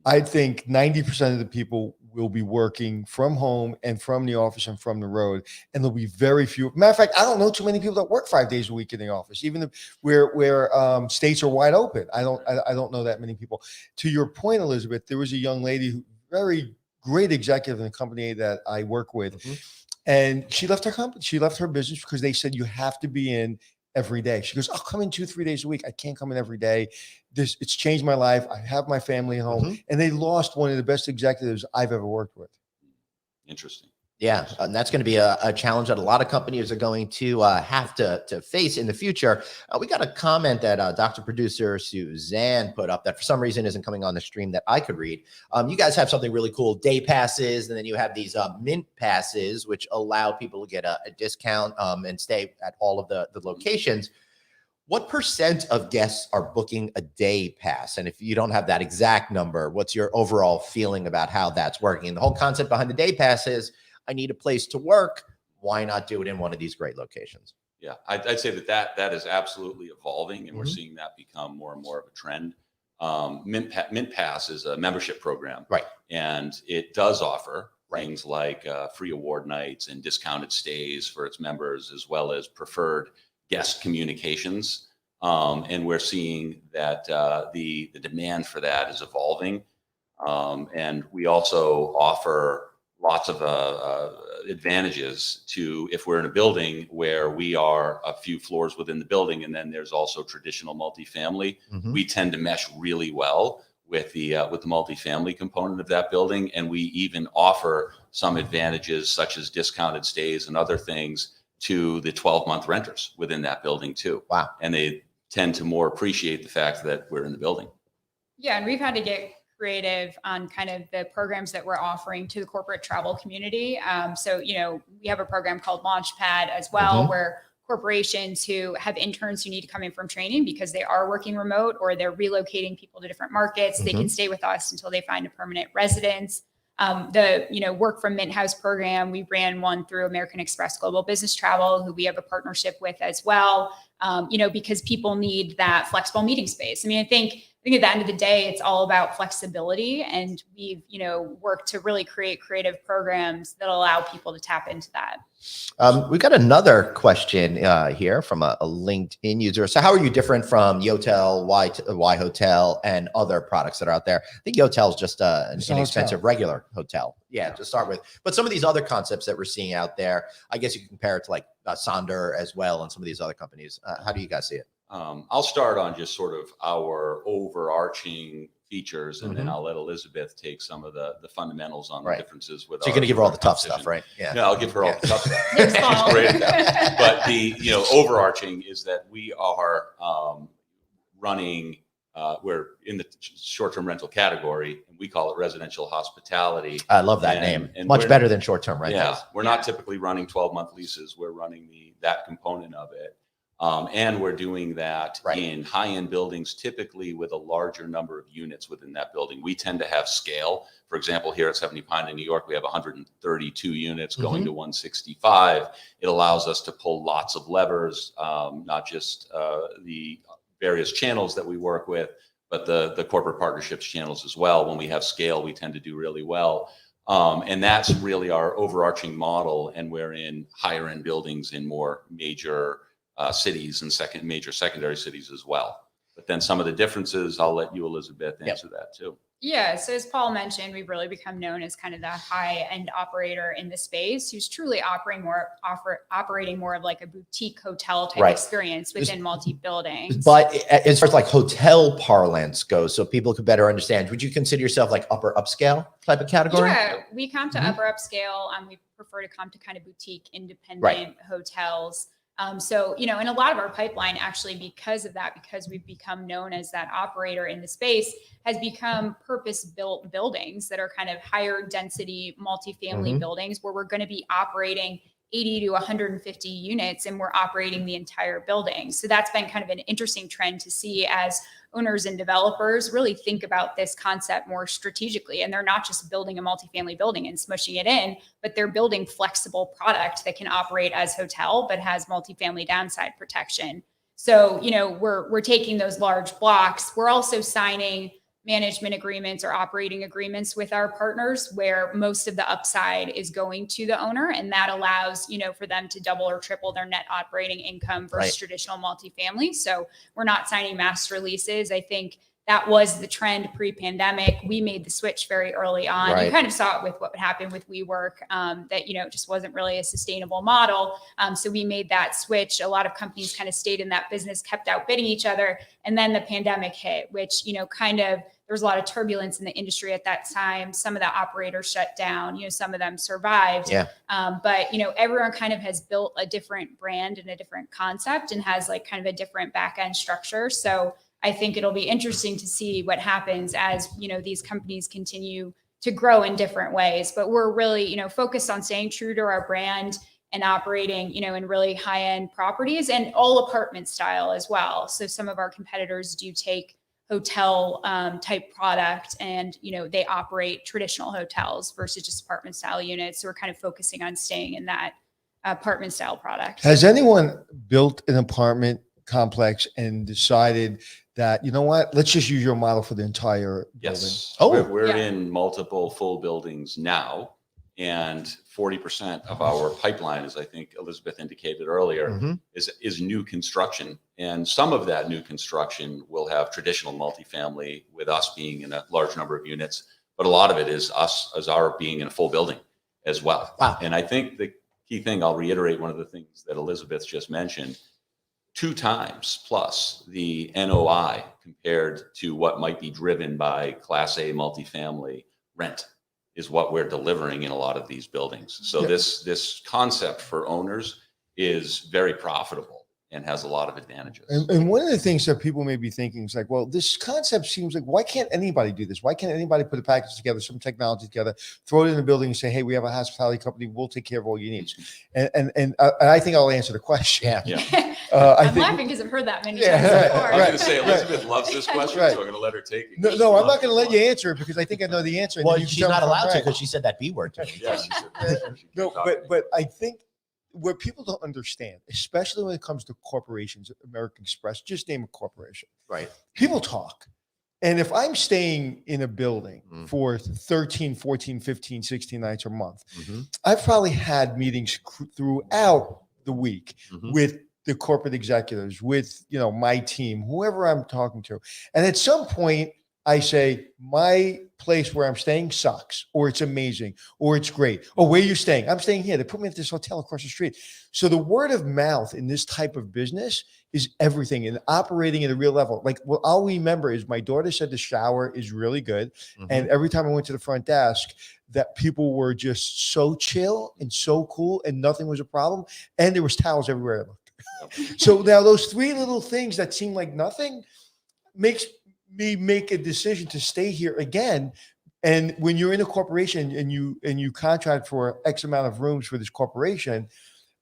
I think 90% of the people will be working from home and from the office and from the road, and there'll be very few. Matter of fact, I don't know too many people that work 5 days a week in the office, even where states are wide open. I don't know that many people. To your point, Elizabeth, there was a young lady, very great executive in the company that I work with, and she left her company. She left her business because they said you have to be in every day. She goes, I'll come in 2-3 days a week. I can't come in every day. It's changed my life. I have my family home. And they lost one of the best executives I've ever worked with. Interesting. Yeah, and that's going to be a challenge that a lot of companies are going to have to face in the future. We got a comment that Dr. Producer Suzanne put up that for some reason isn't coming on the stream that I could read. You guys have something really cool, day passes, and then you have these mint passes, which allow people to get a discount and stay at all of the locations. What % of guests are booking a day pass? And if you don't have that exact number, what's your overall feeling about how that's working? And the whole concept behind the day pass is, I need a place to work. Why not do it in one of these great locations? Yeah, I'd say that is absolutely evolving, and we're seeing that become more and more of a trend. Mint Pass is a membership program, right? And it does offer things like free award nights and discounted stays for its members, as well as preferred guest communications. And we're seeing that the demand for that is evolving. And we also offer lots of advantages to if we're in a building where we are a few floors within the building, and then there's also traditional multifamily. We tend to mesh really well with the multifamily component of that building, and we even offer some advantages such as discounted stays and other things to the 12-month renters within that building too. Wow! And they tend to more appreciate the fact that we're in the building. Yeah, and we've had to get creative on kind of the programs that we're offering to the corporate travel community. So, we have a program called Launchpad as well, where corporations who have interns who need to come in from training because they are working remote or they're relocating people to different markets, they can stay with us until they find a permanent residence. The Work from Mint House program, we ran one through American Express Global Business Travel, who we have a partnership with as well, because people need that flexible meeting space. I think at the end of the day, it's all about flexibility, and we've, worked to really create creative programs that allow people to tap into that. We got another question here from a LinkedIn user. So how are you different from Yotel, Y Hotel, and other products that are out there? I think Yotel is just an inexpensive regular hotel. Yeah, to start with. But some of these other concepts that we're seeing out there, I guess you can compare it to like Sonder as well and some of these other companies. How do you guys see it? I'll start on just sort of our overarching features, and then I'll let Elizabeth take some of the fundamentals on the differences with. So you're going to give her all the tough stuff, right? Yeah, I'll give her all the tough stuff. She's great at that. But the overarching is that we are running. We're in the short-term rental category, and we call it residential hospitality. I love that name. And much better than short-term rentals. Yeah, we're not typically running 12-month leases. We're running that component of it. And we're doing that in high-end buildings, typically with a larger number of units within that building. We tend to have scale. For example, here at 70 Pine in New York, we have 132 units going to 165. It allows us to pull lots of levers, not just the various channels that we work with, but the corporate partnerships channels as well. When we have scale, we tend to do really well. And that's really our overarching model. And we're in higher-end buildings in more major cities and major secondary cities as well. But then some of the differences, I'll let you, Elizabeth, answer that too. Yeah. So as Paul mentioned, we've really become known as kind of the high-end operator in the space who's truly operating more of like a boutique hotel type experience within multi-buildings. But as far as like hotel parlance goes, so people could better understand, would you consider yourself like upper upscale type of category? Yeah, we come to upper upscale. We prefer to come to kind of boutique independent hotels. So, and a lot of our pipeline actually, because of that, because we've become known as that operator in the space, has become purpose-built buildings that are kind of higher density multifamily buildings where we're going to be operating 80 to 150 units and we're operating the entire building. So that's been kind of an interesting trend to see as owners and developers really think about this concept more strategically. And they're not just building a multifamily building and smushing it in, but they're building flexible product that can operate as hotel, but has multifamily downside protection. So, we're taking those large blocks. We're also signing management agreements or operating agreements with our partners where most of the upside is going to the owner. And that allows, for them to double or triple their net operating income versus traditional multifamily. So we're not signing master leases. I think that was the trend pre-pandemic. We made the switch very early on. Right. You kind of saw it with what happened with WeWork, that, it just wasn't really a sustainable model. So we made that switch. A lot of companies kind of stayed in that business, kept outbidding each other. And then the pandemic hit, which, there was a lot of turbulence in the industry at that time. Some of the operators shut down, some of them survived. Yeah. But, everyone kind of has built a different brand and a different concept and has like kind of a different back end structure. So I think it'll be interesting to see what happens as, these companies continue to grow in different ways. But we're really, focused on staying true to our brand and operating, in really high-end properties and all apartment style as well. So some of our competitors do take hotel type product and, they operate traditional hotels versus just apartment style units. So we're kind of focusing on staying in that apartment style product. Has anyone built an apartment complex and decided that, let's just use your model for the entire Yes. building? We're in multiple full buildings now, and 40% of our pipeline, as I think Elizabeth indicated earlier, Mhm. is new construction. And some of that new construction will have traditional multifamily, with us being in a large number of units, but a lot of it is us as our being in a full building as well. Wow. And I think the key thing, I'll reiterate one of the things that Elizabeth just mentioned, 2 times plus the NOI compared to what might be driven by Class A multifamily rent is what we're delivering in a lot of these buildings. So Yeah. this concept for owners is very profitable and has a lot of advantages. And one of the things that people may be thinking is like, well, this concept seems like, why can't anybody do this? Why can't anybody put a package together, some technology together, throw it in the building and say, hey, we have a hospitality company, we'll take care of all your needs. And I think I'll answer the question. Yeah. I'm laughing because I've heard that many times before. I was going to say, Elizabeth loves this question, Right. so I'm going to let her take it. No, I'm not going to let you answer it because I think I know the answer. and Well, then you can she's tell me not if I'm allowed to right. because she said that B word to me. Yeah, she said- she No, kept talking. but I think what people don't understand, especially when it comes to corporations, American Express, just name a corporation. Right. People talk. And if I'm staying in a building Mhm. for 13, 14, 15, 16 nights a month, Mhm. I've probably had meetings throughout the week Mhm. with the corporate executives, with, my team, whoever I'm talking to. And at some point I say, my place where I'm staying sucks, or it's amazing, or it's great. Oh, where are you staying? I'm staying here. They put me at this hotel across the street. So the word of mouth in this type of business is everything, and operating at a real level. Like, what I'll remember is my daughter said the shower is really good. Mhm. And every time I went to the front desk, that people were just so chill and so cool, and nothing was a problem. And there was towels everywhere I looked. So now those 3 little things that seem like nothing makes me make a decision to stay here again. And when you're in a corporation and you contract for X amount of rooms for this corporation,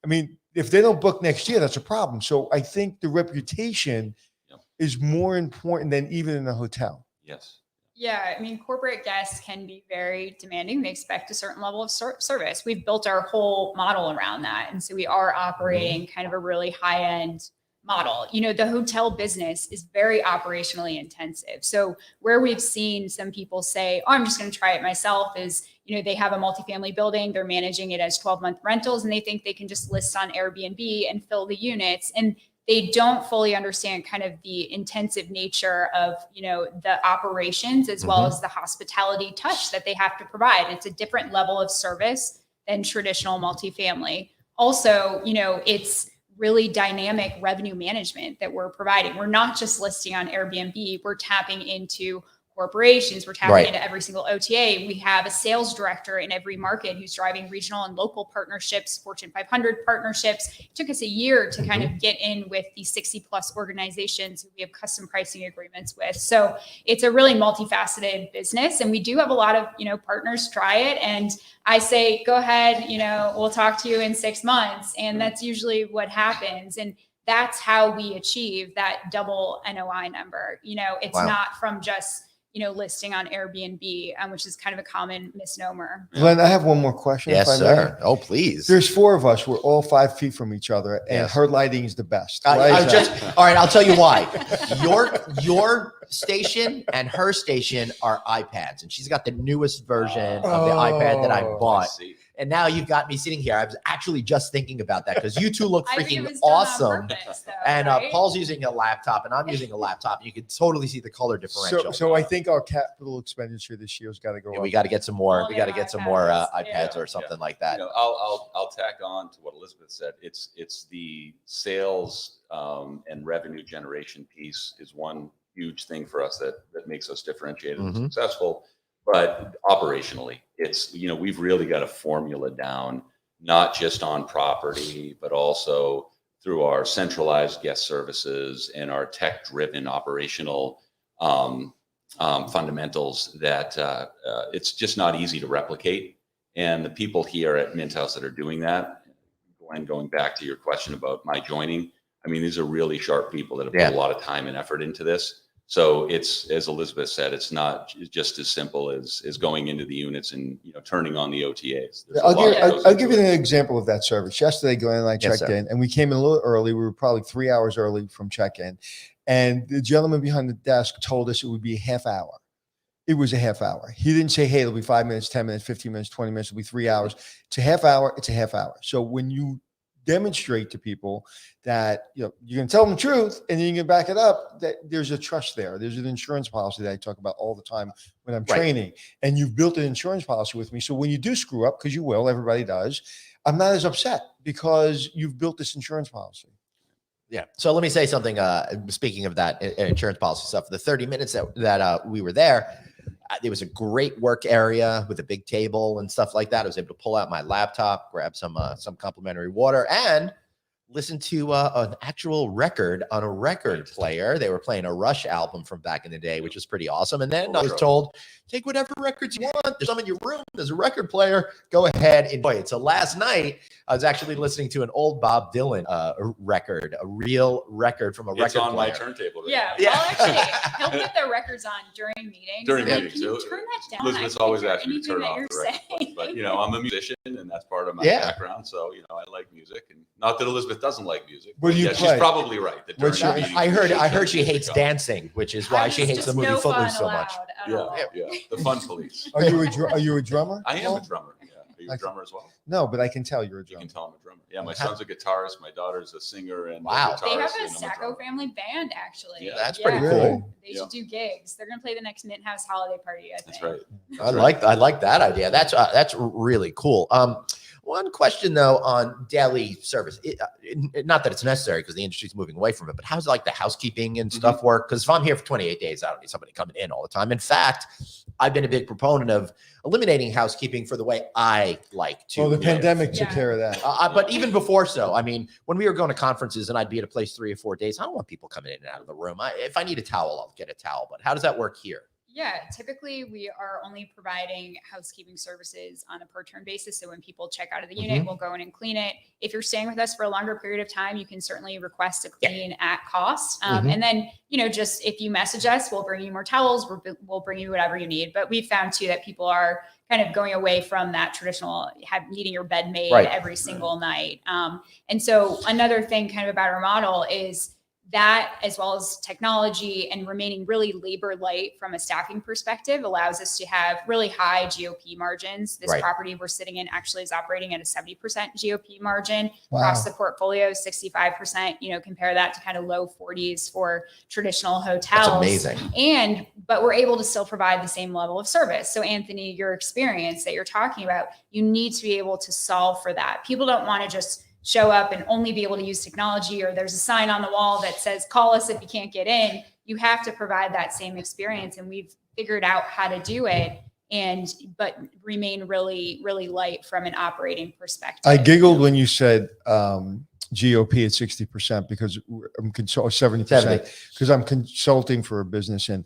I mean, if they don't book next year, that's a problem. So I think the reputation Yep. is more important than even in a hotel. Yes. Yeah, I mean, corporate guests can be very demanding. They expect a certain level of service. We've built our whole model around that. And so we are operating kind of a really high-end model. The hotel business is very operationally intensive. So where we've seen some people say, oh, I'm just going to try it myself is, they have a multifamily building, they're managing it as 12-month rentals, and they think they can just list on Airbnb and fill the units. And they don't fully understand kind of the intensive nature of, the operations as well as the hospitality touch that they have to provide. It's a different level of service than traditional multifamily. Also, it's really dynamic revenue management that we're providing. We're not just listing on Airbnb, we're tapping into corporations, we're tapping Right. into every single OTA. We have a sales director in every market who's driving regional and local partnerships, Fortune 500 partnerships. It took us a year to kind of get in with these 60 plus organizations who we have custom pricing agreements with. So it's a really multifaceted business. And we do have a lot of, partners try it. And I say, go ahead, we'll talk to you in 6 months. And that's usually what happens. And that's how we achieve that double NOI number. It's Wow. not from just, listing on Airbnb, which is kind of a common misnomer. Glenn, I have one more question. Yes, if I may. sir. Oh, please. There's 4 of us. We're all 5 feet from each other, and Yes. her lighting is the best. I Why is was that? just all right. I'll tell you why. Your station and her station are iPads, and she's got the newest version of the iPad that I Oh. bought. I see. And now you've got me sitting here. I was actually just thinking about that because you two look I think it freaking was done on awesome. purpose, though, And right? Paul's using a laptop and I'm using a laptop. You can totally see the color differential. So I think our capital expenditure this year's got to go Yeah, up. we got to get some more. All We new got to get some more iPads. iPads Yeah. or something like that. You know, I'll tack on to what Elizabeth said. It's the sales and revenue generation piece is one huge thing for us that makes us differentiated and Mhm. successful. But operationally, it's, you know, we've really got a formula down, not just on property, but also through our centralized guest services and our tech-driven operational fundamentals that it's just not easy to replicate. And the people here at Mint House that are doing that, Glenn, going back to your question about my joining, I mean, these are really sharp people that have put a lot of time and effort into this. So it's, as Elizabeth said, it's not just as simple as going into the units and, you know, turning on the OTAs. There's a lot that goes I'll give into you it. an example of that service. Yesterday, Glenn and I Yes, checked sir. in, and we came in a little early. We were probably 3 hours early from check-in, and the gentleman behind the desk told us it would be a half hour. It was a half hour. He didn't say, hey, it'll be 5 minutes, 10 minutes, 15 minutes, 20 minutes, it'll be 3 hours. It's a half hour. It's a half hour. So when you demonstrate to people that, you know, you can tell them the truth and then you can back it up, that there's a trust there. There's an insurance policy that I talk about all the time when I'm Right. training, and you've built an insurance policy with me. So when you do screw up, because you will, everybody does, I'm not as upset because you've built this insurance policy. Yeah. So let me say something. Speaking of that insurance policy stuff, the 30 minutes that we were there, it was a great work area with a big table and stuff like that. I was able to pull out my laptop, grab some complimentary water, and listen to an actual record on a record player. They were playing a Rush album from back in the day, which was pretty awesome. And then I was told, take whatever records you want. There's some in your room. There's a record player. Go ahead, enjoy it. So last night, I was actually listening to an old Bob Dylan record, a real record from a It's record on my player. turntable. Right Yeah, now. Yeah. well, actually, he'll put the records on during meetings. During I'm like, meetings, can you so turn that down? Elizabeth's I can't always hear asked me to anything turn that off you're the record player. saying. But, you know, I'm a musician and that's part of my Yeah. background. So, you know, I like music, and not that Elizabeth doesn't like music. What do you yeah, play? she's probably right. That What's during your- meetings, I we heard should turn she music hates off. dancing, which is why she There's hates the just movie no fun Footloose so much. allowed at Yeah, all. yeah. The fun police. Are you a drummer? I am Paul? a drummer. Yeah. Are you a drummer as well? No, but I can tell you're a You drummer. can tell I'm a drummer. Yeah, my son's a guitarist. My daughter's a singer and Wow. a guitarist. They have a and I'm Sacco drummer. family band, actually. Yeah. That's pretty Really? cool. They should do gigs. They're gonna play the next Mint House holiday party, I think. That's right. I like that idea. That's really cool. One question though on daily service, not that it's necessary because the industry's moving away from it, but how's like the housekeeping and stuff work? Because if I'm here for 28 days, I don't need somebody coming in all the time. In fact, I've been a big proponent of eliminating housekeeping for the way I like to. Well, the live. pandemic took Yeah. care of that. But even before so, I mean, when we were going to conferences and I'd be at a place 3 or 4 days, I don't want people coming in and out of the room. If I need a towel, I'll get a towel. But how does that work here? Yeah, typically we are only providing housekeeping services on a per turn basis. So when people check out of the unit, we'll go in and clean it. If you're staying with us for a longer period of time, you can certainly request a clean at cost. And then, you know, just if you message us, we'll bring you more towels. We'll bring you whatever you need. But we've found too that people are kind of going away from that traditional needing your bed made every single night. And so another thing kind of about our model is that, as well as technology and remaining really labor light from a staffing perspective, allows us to have really high GOP margins. This property we're sitting in actually is operating at a 70% GOP margin. Across the portfolio, 65%. You know, compare that to kind of low 40s for traditional hotels. That's amazing. But we're able to still provide the same level of service. So Anthony, your experience that you're talking about, you need to be able to solve for that. People don't want to just show up and only be able to use technology, or there's a sign on the wall that says, call us if you can't get in. You have to provide that same experience. And we've figured out how to do it, but remain really light from an operating perspective. I giggled when you said GOP at 60% because I'm 70% because I'm consulting for a business, and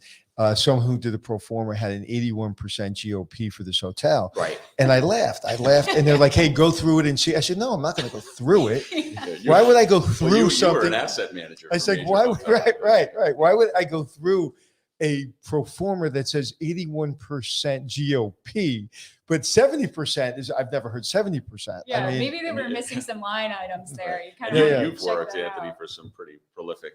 someone who did a pro forma had an 81% GOP for this hotel. Right. And I laughed, and they're like, hey, go through it and see. I said, no, I'm not going to go through it. Yeah, Why would I go through you something? were an asset manager. I said, why would, right. Why would I go through a pro forma that says 81% GOP, but 70% is, I've never heard 70%. Yeah, I mean, maybe they were missing some line items there. You kind Yeah, of yeah. You've check worked, that Anthony, out. for some pretty prolific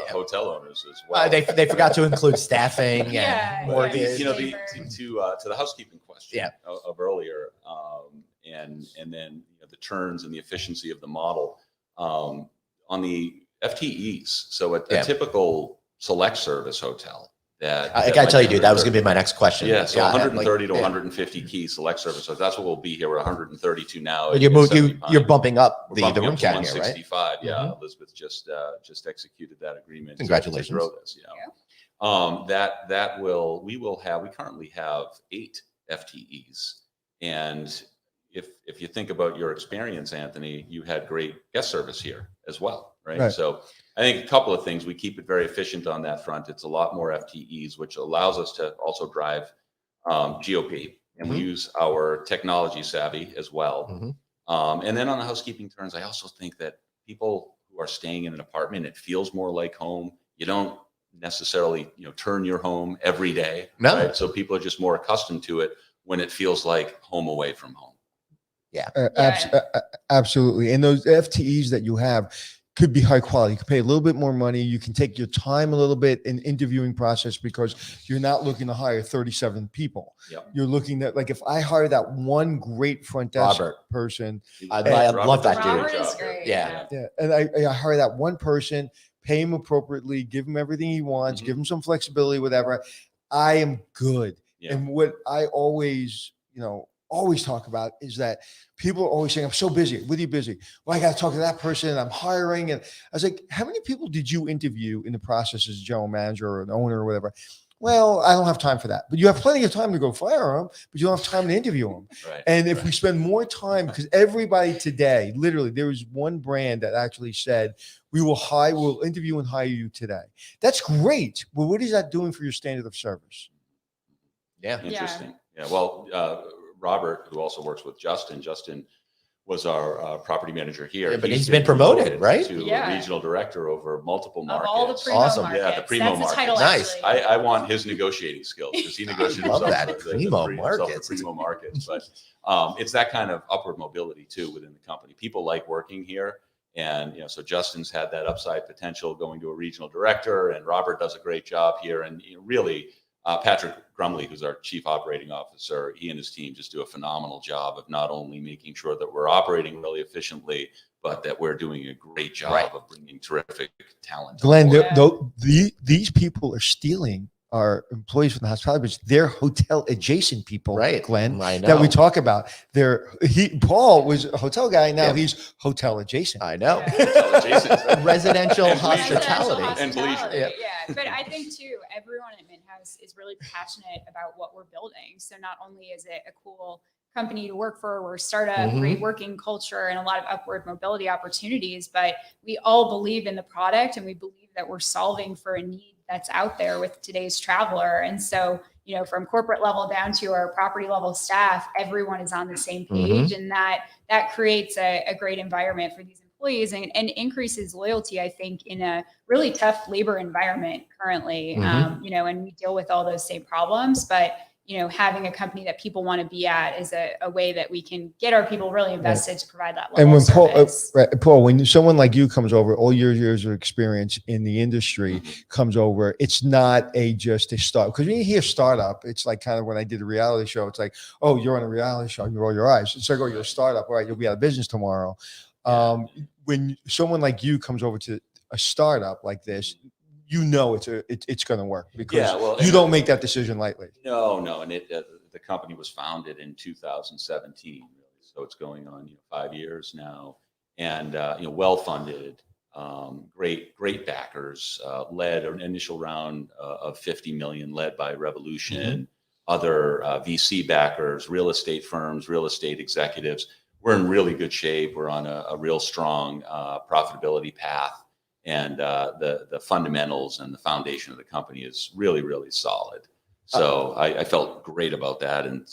hotel owners as well. They forgot to include staffing Yeah, and But mortgage. you know, Labor. to the housekeeping question of earlier, and then the turns and the efficiency of the model. On the FTEs, so a typical select service hotel I gotta tell you, dude, that was gonna be my next question. Yeah, so 130 to 150 key select service. So that's what we'll be here. We're 132 now. But you're bumping up the room count here, right? 165. Yeah, Elizabeth just executed that agreement. Congratulations. To grow this, we currently have 8 FTEs, and if you think about your experience, Anthony, you had great guest service here as well, right? So I think a couple of things. We keep it very efficient on that front. It's a lot more FTEs, which allows us to also drive GOP, and we use our technology savvy as well. And then on the housekeeping turns, I also think that people who are staying in an apartment, it feels more like home. You don't necessarily turn your home every day, right? So people are just more accustomed to it when it feels like home away from home. Absolutely. And those FTEs that you have could be high quality. You can pay a little bit more money. You can take your time a little bit in interviewing process because you're not looking to hire 37 people. You're looking at, like, if I hire that one great front desk person, I love that dude. Robert is great. Yeah. And I hire that one person, pay him appropriately, give him everything he wants, give him some flexibility, whatever. I am good. And what I always talk about is that people are always saying, I'm so busy. What are you busy? Well, I got to talk to that person. I'm hiring. And I was like, how many people did you interview in the process as a general manager or an owner or whatever? Well, I don't have time for that. But you have plenty of time to go fire them, but you don't have time to interview them. And if we spend more time, because everybody today, literally, there was one brand that actually said, we'll interview and hire you today. That's great. But what is that doing for your standard of service? Interesting. Well, Robert, who also works with Justin was our property manager here. But he's been promoted, right? To a regional director over multiple markets. Of all the primo markets. Yeah, the primo markets. Title, nice. I want his negotiating skills because he negotiated love that. The primo markets. But it's that kind of upward mobility too within the company. People like working here. And, so Justin's had that upside potential going to a regional director, and Robert does a great job here. And really, Patrick Grumley, who's our chief operating officer, he and his team just do a phenomenal job of not only making sure that we're operating really efficiently, but that we're doing a great job of bringing terrific talent. Glenn, these people are stealing our employees from the hospitality business. They're hotel adjacent people, right, Glenn, I know. that we talk about. Paul was a hotel guy. Now he's hotel adjacent. I know. Hotel adjacent. Residential hospitality. And leisure. But I think too, everyone at Mint House is really passionate about what we're building. So not only is it a cool company to work for, we're a startup, great working culture, and a lot of upward mobility opportunities, but we all believe in the product, and we believe that we're solving for a need that's out there with today's traveler. And so, from corporate level down to our property level staff, everyone is on the same page, and that creates a great environment for these employees and increases loyalty, I think, in a really tough labor environment currently. And we deal with all those same problems, but having a company that people want to be at is a way that we can get our people really invested to provide that level of service. Paul, when someone like you comes over, all your years of experience in the industry comes over, it's not just a start. Because when you hear startup, it's like kind of when I did a reality show, it's like, oh, you're on a reality show, you roll your eyes. It's like, oh, you're a startup, all right, you'll be out of business tomorrow. When someone like you comes over to a startup like this, it's going to work because you don't make that decision lightly. No. And the company was founded in 2017. So it's going on 5 years now, and well-funded, great backers, led an initial round of 50 million led by Revolution, other VC backers, real estate firms, real estate executives. We're in really good shape. We're on a real strong profitability path. And the fundamentals and the foundation of the company is really, really solid. So I felt great about that. And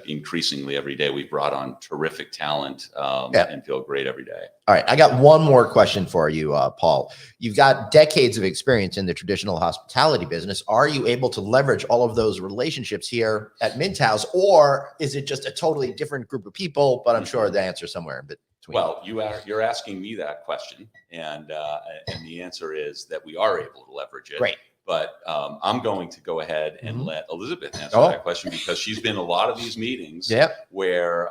increasingly every day we brought on terrific talent and feel great every day. All right. I got one more question for you, Paul. You've got decades of experience in the traditional hospitality business. Are you able to leverage all of those relationships here at Mint House, or is it just a totally different group of people? But I'm sure the answer is somewhere in between. Well, you're asking me that question, and the answer is that we are able to leverage it. Great. But I'm going to go ahead and let Elizabeth answer that question because she's been in a lot of these meetings where,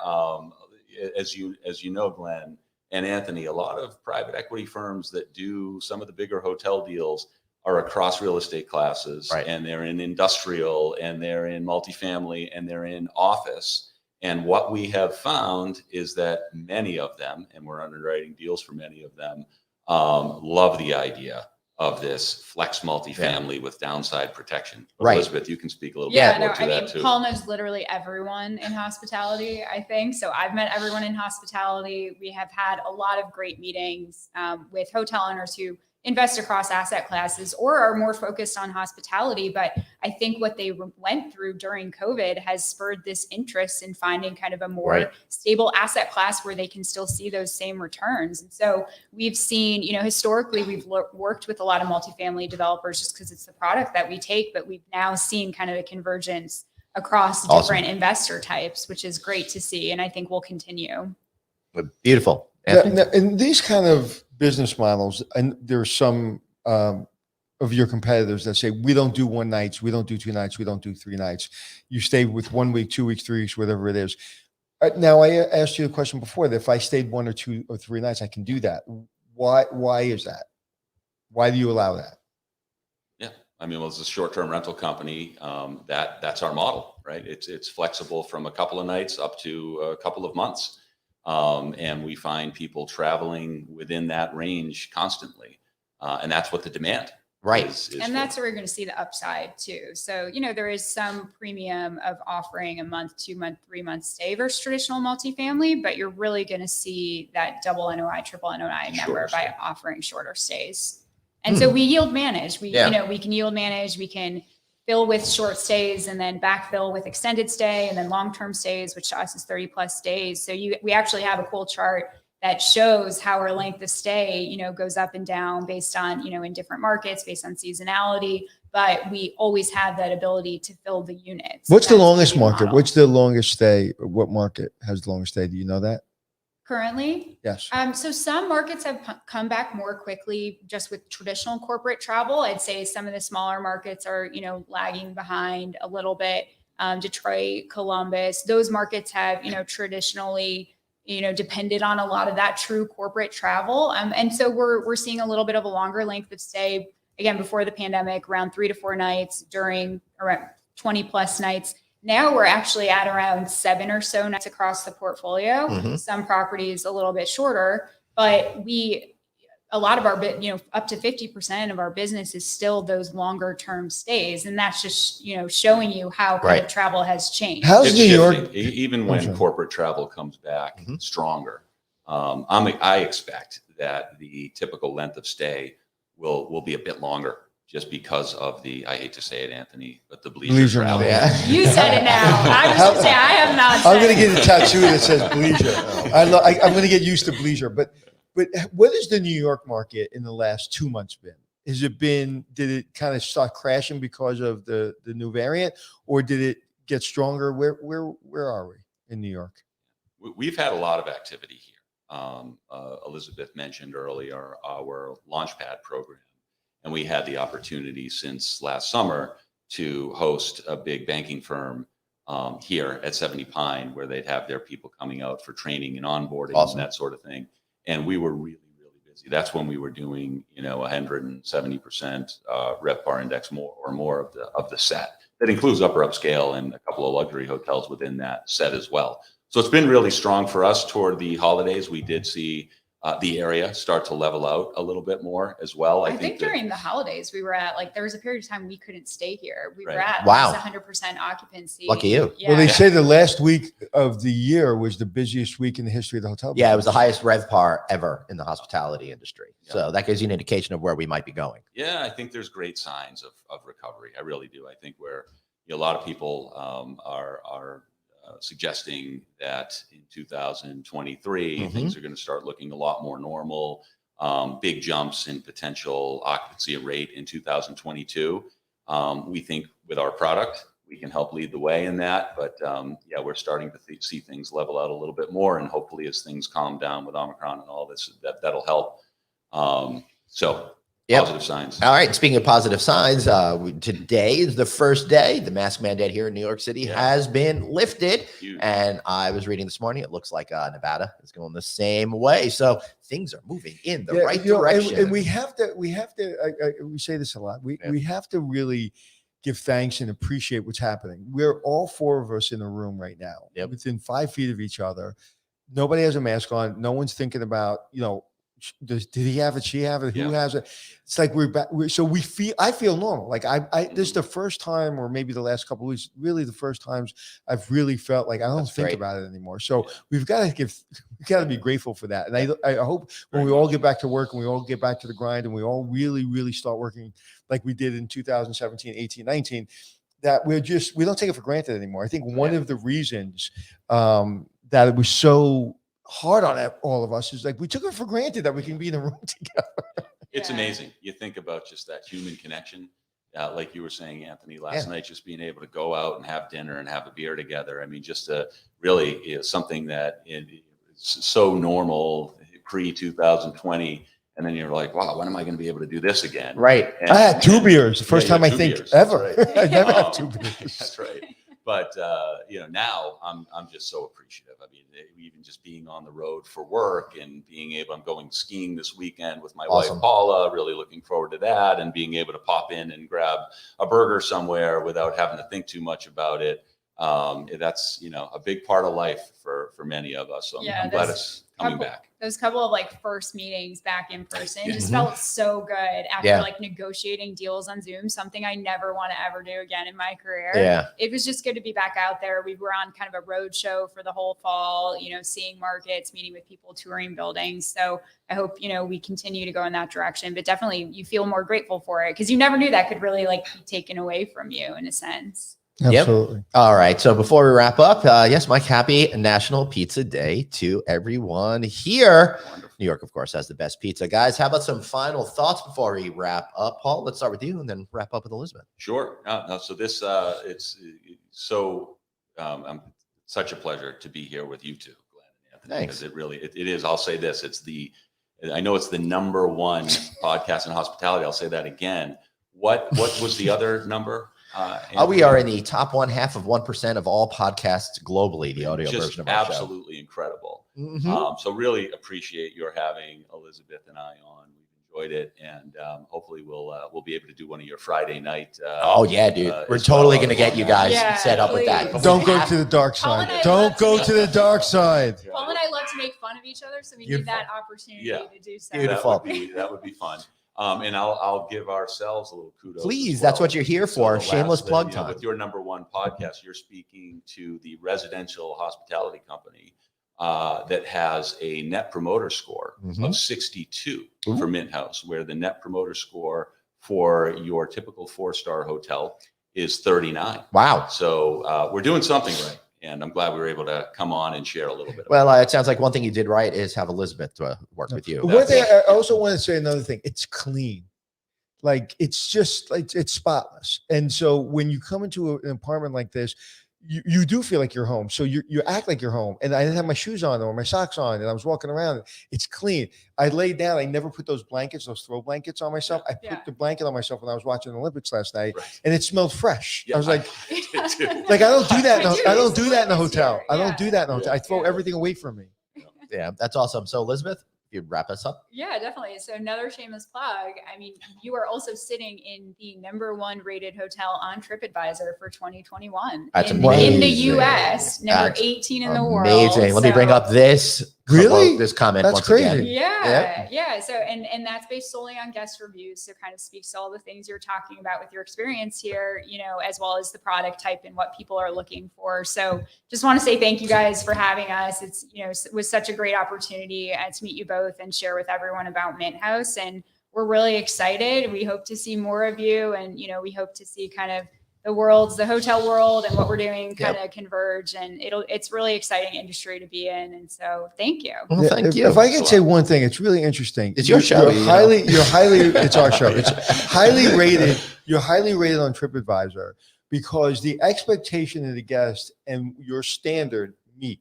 as you know, Glenn and Anthony, a lot of private equity firms that do some of the bigger hotel deals are across real estate classes, Right. and they're in industrial, and they're in multifamily, and they're in office. And what we have found is that many of them, and we're underwriting deals for many of them, love the idea of this flex multifamily with downside protection. Right. Elizabeth, you can speak a little Yeah, bit no, more to I that mean, too. Paul knows literally everyone in hospitality, I think. So I've met everyone in hospitality. We have had a lot of great meetings with hotel owners who invest across asset classes or are more focused on hospitality. But I think what they went through during COVID has spurred this interest in finding kind of a more Right. stable asset class where they can still see those same returns. And so we've seen, historically, we've worked with a lot of multifamily developers just because it's the product that we take, but we've now seen kind of a convergence across Awesome. different investor types, which is great to see. And I think will continue. Beautiful. Now, Anthony? in these kind of business models, and there are some of your competitors that say, we don't do one nights, we don't do 2 nights, we don't do 3 nights. You stay with 1 week, 2 weeks, 3 weeks, whatever it is. Now, I asked you the question before that if I stayed 1 or 2 or 3 nights, I can do that. Why is that? Why do you allow that? Yeah, I mean, well, as a short-term rental company, that's our model, right? It's flexible from a couple of nights up to a couple of months. And we find people traveling within that range constantly. And that's what the demand Right. is And for. that's where we're going to see the upside too. So, there is some premium of offering a month, 2 month, 3 month stay versus traditional multifamily, but you're really going to see that double NOI, triple NOI number by offering shorter stays. And so we yield manage. We can yield manage. We can fill with short stays and then backfill with extended stay and then long-term stays, which to us is 30 plus days. So we actually have a cool chart that shows how our length of stay, goes up and down based on, in different markets, based on seasonality, but we always have that ability to fill the units. What's the That's longest the market? model. What's the longest stay? What market has the longest stay? Do you know that? Currently? Yes. So some markets have come back more quickly just with traditional corporate travel. I'd say some of the smaller markets are, lagging behind a little bit. Detroit, Columbus, those markets have, traditionally, depended on a lot of that true corporate travel. And so we're seeing a little bit of a longer length of stay, again, before the pandemic, around 3 to 4 nights, during around 20 plus nights. Now we're actually at around 7 or so nights across the portfolio. Mhm. Some properties a little bit shorter, but a lot of our, up to 50% of our business is still those longer term stays. And that's just, showing you how kind of travel has changed. How's It's New York? shifting. Even when Okay. corporate travel comes back stronger, I expect that the typical length of stay will be a bit longer, just because of I hate to say it, Anthony, but the bleisure travel. Yeah. You said it now. I was going to say, I have not said I'm going to it. get a tattoo that says bleisure. I'm going to get used to bleisure. But what is the New York market in the last 2 months been? Did it kind of start crashing because of the new variant, or did it get stronger? Where are we in New York? We've had a lot of activity here. Elizabeth mentioned earlier our Launchpad program, and we had the opportunity since last summer to host a big banking firm here at 70 Pine, where they'd have their people coming out for training and onboarding and that sort of thing. And we were really, really busy. That's when we were doing, 170% RevPAR index more of the set. That includes upper upscale and a couple of luxury hotels within that set as well. So it's been really strong for us toward the holidays. We did see the area start to level out a little bit more as well. I think during the holidays, we were at there was a period of time we couldn't stay here. We were at Wow. 100% occupancy. Lucky you. Yeah. Well, they say the last week of the year was the busiest week in the history of the hotel. Yeah, it was the business. highest RevPAR ever in the hospitality industry. Yeah. So that gives you an indication of where we might be going. Yeah, I think there's great signs of recovery. I really do. I think where a lot of people are suggesting that in 2023, things are going to start looking a lot more normal. Big jumps in potential occupancy rate in 2022. We think with our product, we can help lead the way in that. But we're starting to see things level out a little bit more. And hopefully as things calm down with Omicron and all this, that'll help. Yep. Positive signs. All right. Speaking of positive signs, today is the first day the mask mandate here in New York City has been lifted. Huge. And I was reading this morning, it looks like Nevada is going the same way. So things are moving in the right direction. And we have to, we say this a lot. We have to really give thanks and appreciate what's happening. We're all four of us in a room right now, within 5 feet of each other. Nobody has a mask on. No one's thinking about, did he have it? She have it? Who has it? It's like we're back. I feel normal. Like this is the first time, or maybe the last couple of weeks, really the first times I've really felt like I don't think about it anymore. So we've got to be grateful for that. And I hope when we all get back to work and we all get back to the grind and we all really, really start working like we did in 2017, 18, 19, that we don't take it for granted anymore. I think one of the reasons that it was so hard on all of us is like we took it for granted that we can be in a room together. It's amazing. You think about just that human connection, like you were saying, Anthony, last night, just being able to go out and have dinner and have a beer together. I mean, just really something that is so normal pre-2020. And then you're like, wow, when am I going to be able to do this again? Right. I had 2 beers. The first time I think ever. Right. I never had 2 beers. That's right. But now I'm just so appreciative. I mean, even just being on the road for work and I'm going skiing this weekend with my wife Paula. Really looking forward to that, and being able to pop in and grab a burger somewhere without having to think too much about it. That's a big part of life for many of us. So I'm glad it's coming back. Those couple of first meetings back in person just felt so good after negotiating deals on Zoom, something I never want to ever do again in my career. Yeah. It was just good to be back out there. We were on kind of a road show for the whole fall, seeing markets, meeting with people, touring buildings. So I hope, we continue to go in that direction, but definitely you feel more grateful for it because you never knew that could really be taken away from you in a sense. Absolutely. Yep. All right. So before we wrap up, yes, Mike, happy National Pizza Day to everyone here. Wonderful. New York, of course, has the best pizza. Guys, how about some final thoughts before we wrap up? Paul, let's start with you and then wrap up with Elizabeth. Sure. So this, it's such a pleasure to be here with you two, Glenn and Anthony. Thanks. Because it is, I'll say this, I know it's the number one podcast in hospitality. I'll say that again. What was the other number? We are in the top 1/2% of all podcasts globally, the audio version of our show. Absolutely incredible. Mm-hmm. So really appreciate your having Elizabeth and I on. We've enjoyed it, and hopefully we'll be able to do one of your Friday night. Dude, we're totally going to get you guys set up with that. But don't go to the dark side. Don't go to the dark side. Paul and I love to make fun of each other, so we need that opportunity to do so. Beautiful. That would be fun. And I'll give ourselves a little kudos. Please, that's what you're here for. Shameless plug time. With your number one podcast, you're speaking to the residential hospitality company that has a net promoter score of 62 for Mint House, where the net promoter score for your typical 4-star hotel is 39. Wow. So we're doing something right. And I'm glad we were able to come on and share a little bit. Well, it sounds like one thing you did right is have Elizabeth work with you. One thing I also want to say another thing. It's clean. It's just it's spotless. And so when you come into an apartment like this, you do feel like you're home. So you act like you're home. And I didn't have my shoes on or my socks on, and I was walking around. It's clean. I laid down. I never put those throw blankets on myself. I put the blanket on myself when I was watching the Olympics last night, and it smelled fresh. I was like, I don't do that. I don't do that in a hotel. I don't do that in a hotel. I throw everything away from me. Yeah, that's awesome. So Elizabeth, you'd wrap us up? Yeah, definitely. So another shameless plug. I mean, you are also sitting in the #1 rated hotel on TripAdvisor for 2021. That's in amazing. the US, number 18 in the world. Amazing. Let me bring up this. Really? This comment That's once crazy. again. Yeah. So, and that's based solely on guest reviews. So kind of speaks to all the things you're talking about with your experience here, as well as the product type and what people are looking for. So just want to say thank you guys for having us. It's, it was such a great opportunity to meet you both and share with everyone about Mint House. And we're really excited. We hope to see more of you. And, we hope to see kind of the hotel world and what we're doing kind of converge, and it's really exciting industry to be in. And so thank you. Well, thank you. If I can say one thing, it's really interesting. It's your show. You're highly, it's our show. It's highly rated. You're highly rated on TripAdvisor because the expectation of the guest and your standard meet.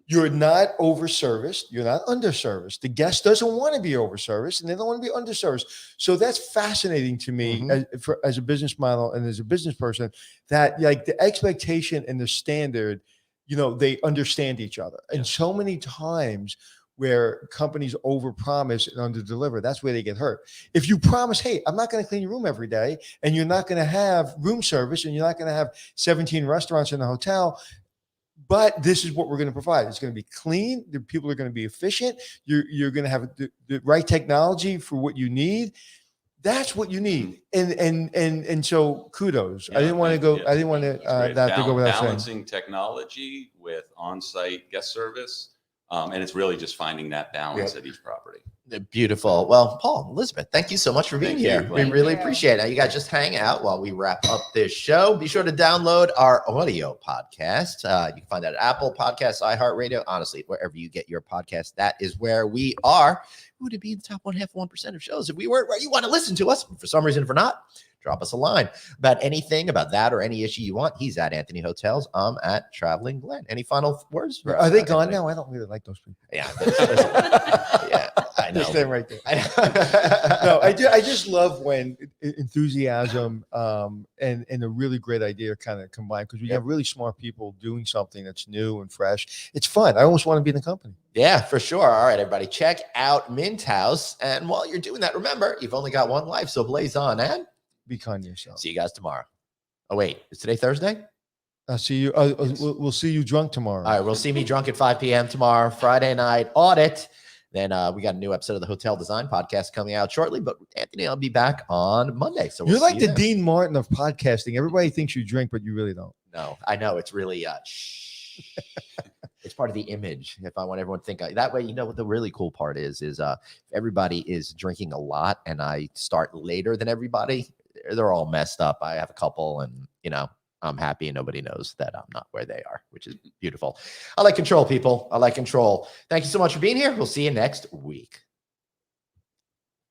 You're not overserviced. You're not underserviced. The guest doesn't want to be overserviced, and they don't want to be underserviced. So that's fascinating to me as a business model and as a business person, that like the expectation and the standard, they understand each other. And so many times where companies overpromise and underdeliver, that's where they get hurt. If you promise, hey, I'm not going to clean your room every day, and you're not going to have room service, and you're not going to have 17 restaurants in the hotel, but this is what we're going to provide. It's going to be clean. The people are going to be efficient. You're going to have the right technology for what you need. That's what you need. And so kudos. I didn't want to go. I didn't want to that to go without saying. Balancing technology with on-site guest service, and it's really just finding that balance at each property. Beautiful. Well, Paul, Elizabeth, thank you so much for being here. We really appreciate it. You guys just hang out while we wrap up this show. Be sure to download our audio podcast. You can find that at Apple Podcasts, iHeartRadio, honestly, wherever you get your podcast. That is where we are. We would be in the top 1% of shows if we weren't where you want to listen to us. For some reason, if we're not, drop us a line about anything about that or any issue you want. He's at Anthony Hotels. I'm at Traveling Glenn. Any final words? Are they gone now? I don't really like those people. Yeah. Yeah. I know. Stand right there. No, I just love when enthusiasm and a really great idea kind of combine, because we have really smart people doing something that's new and fresh. It's fun. I almost want to be in the company. Yeah, for sure. All right, everybody, check out Mint House. And while you're doing that, remember, you've only got one life, so blaze on and be kind to yourself. See you guys tomorrow. Oh, wait, is today Thursday? I'll see you. We'll see you drunk tomorrow. All right, we'll see me drunk at 5 p.m. tomorrow, Friday night audit. Then we got a new episode of the Hotel Design Podcast coming out shortly. But Anthony, I'll be back on Monday. So you're like the Dean Martin of podcasting. Everybody thinks you drink, but you really don't. No, I know. It's really it's part of the image. If I want everyone to think that way, what the really cool part is if everybody is drinking a lot and I start later than everybody, they're all messed up. I have a couple, and I'm happy and nobody knows that I'm not where they are, which is beautiful. I like control, people. I like control. Thank you so much for being here. We'll see you next week.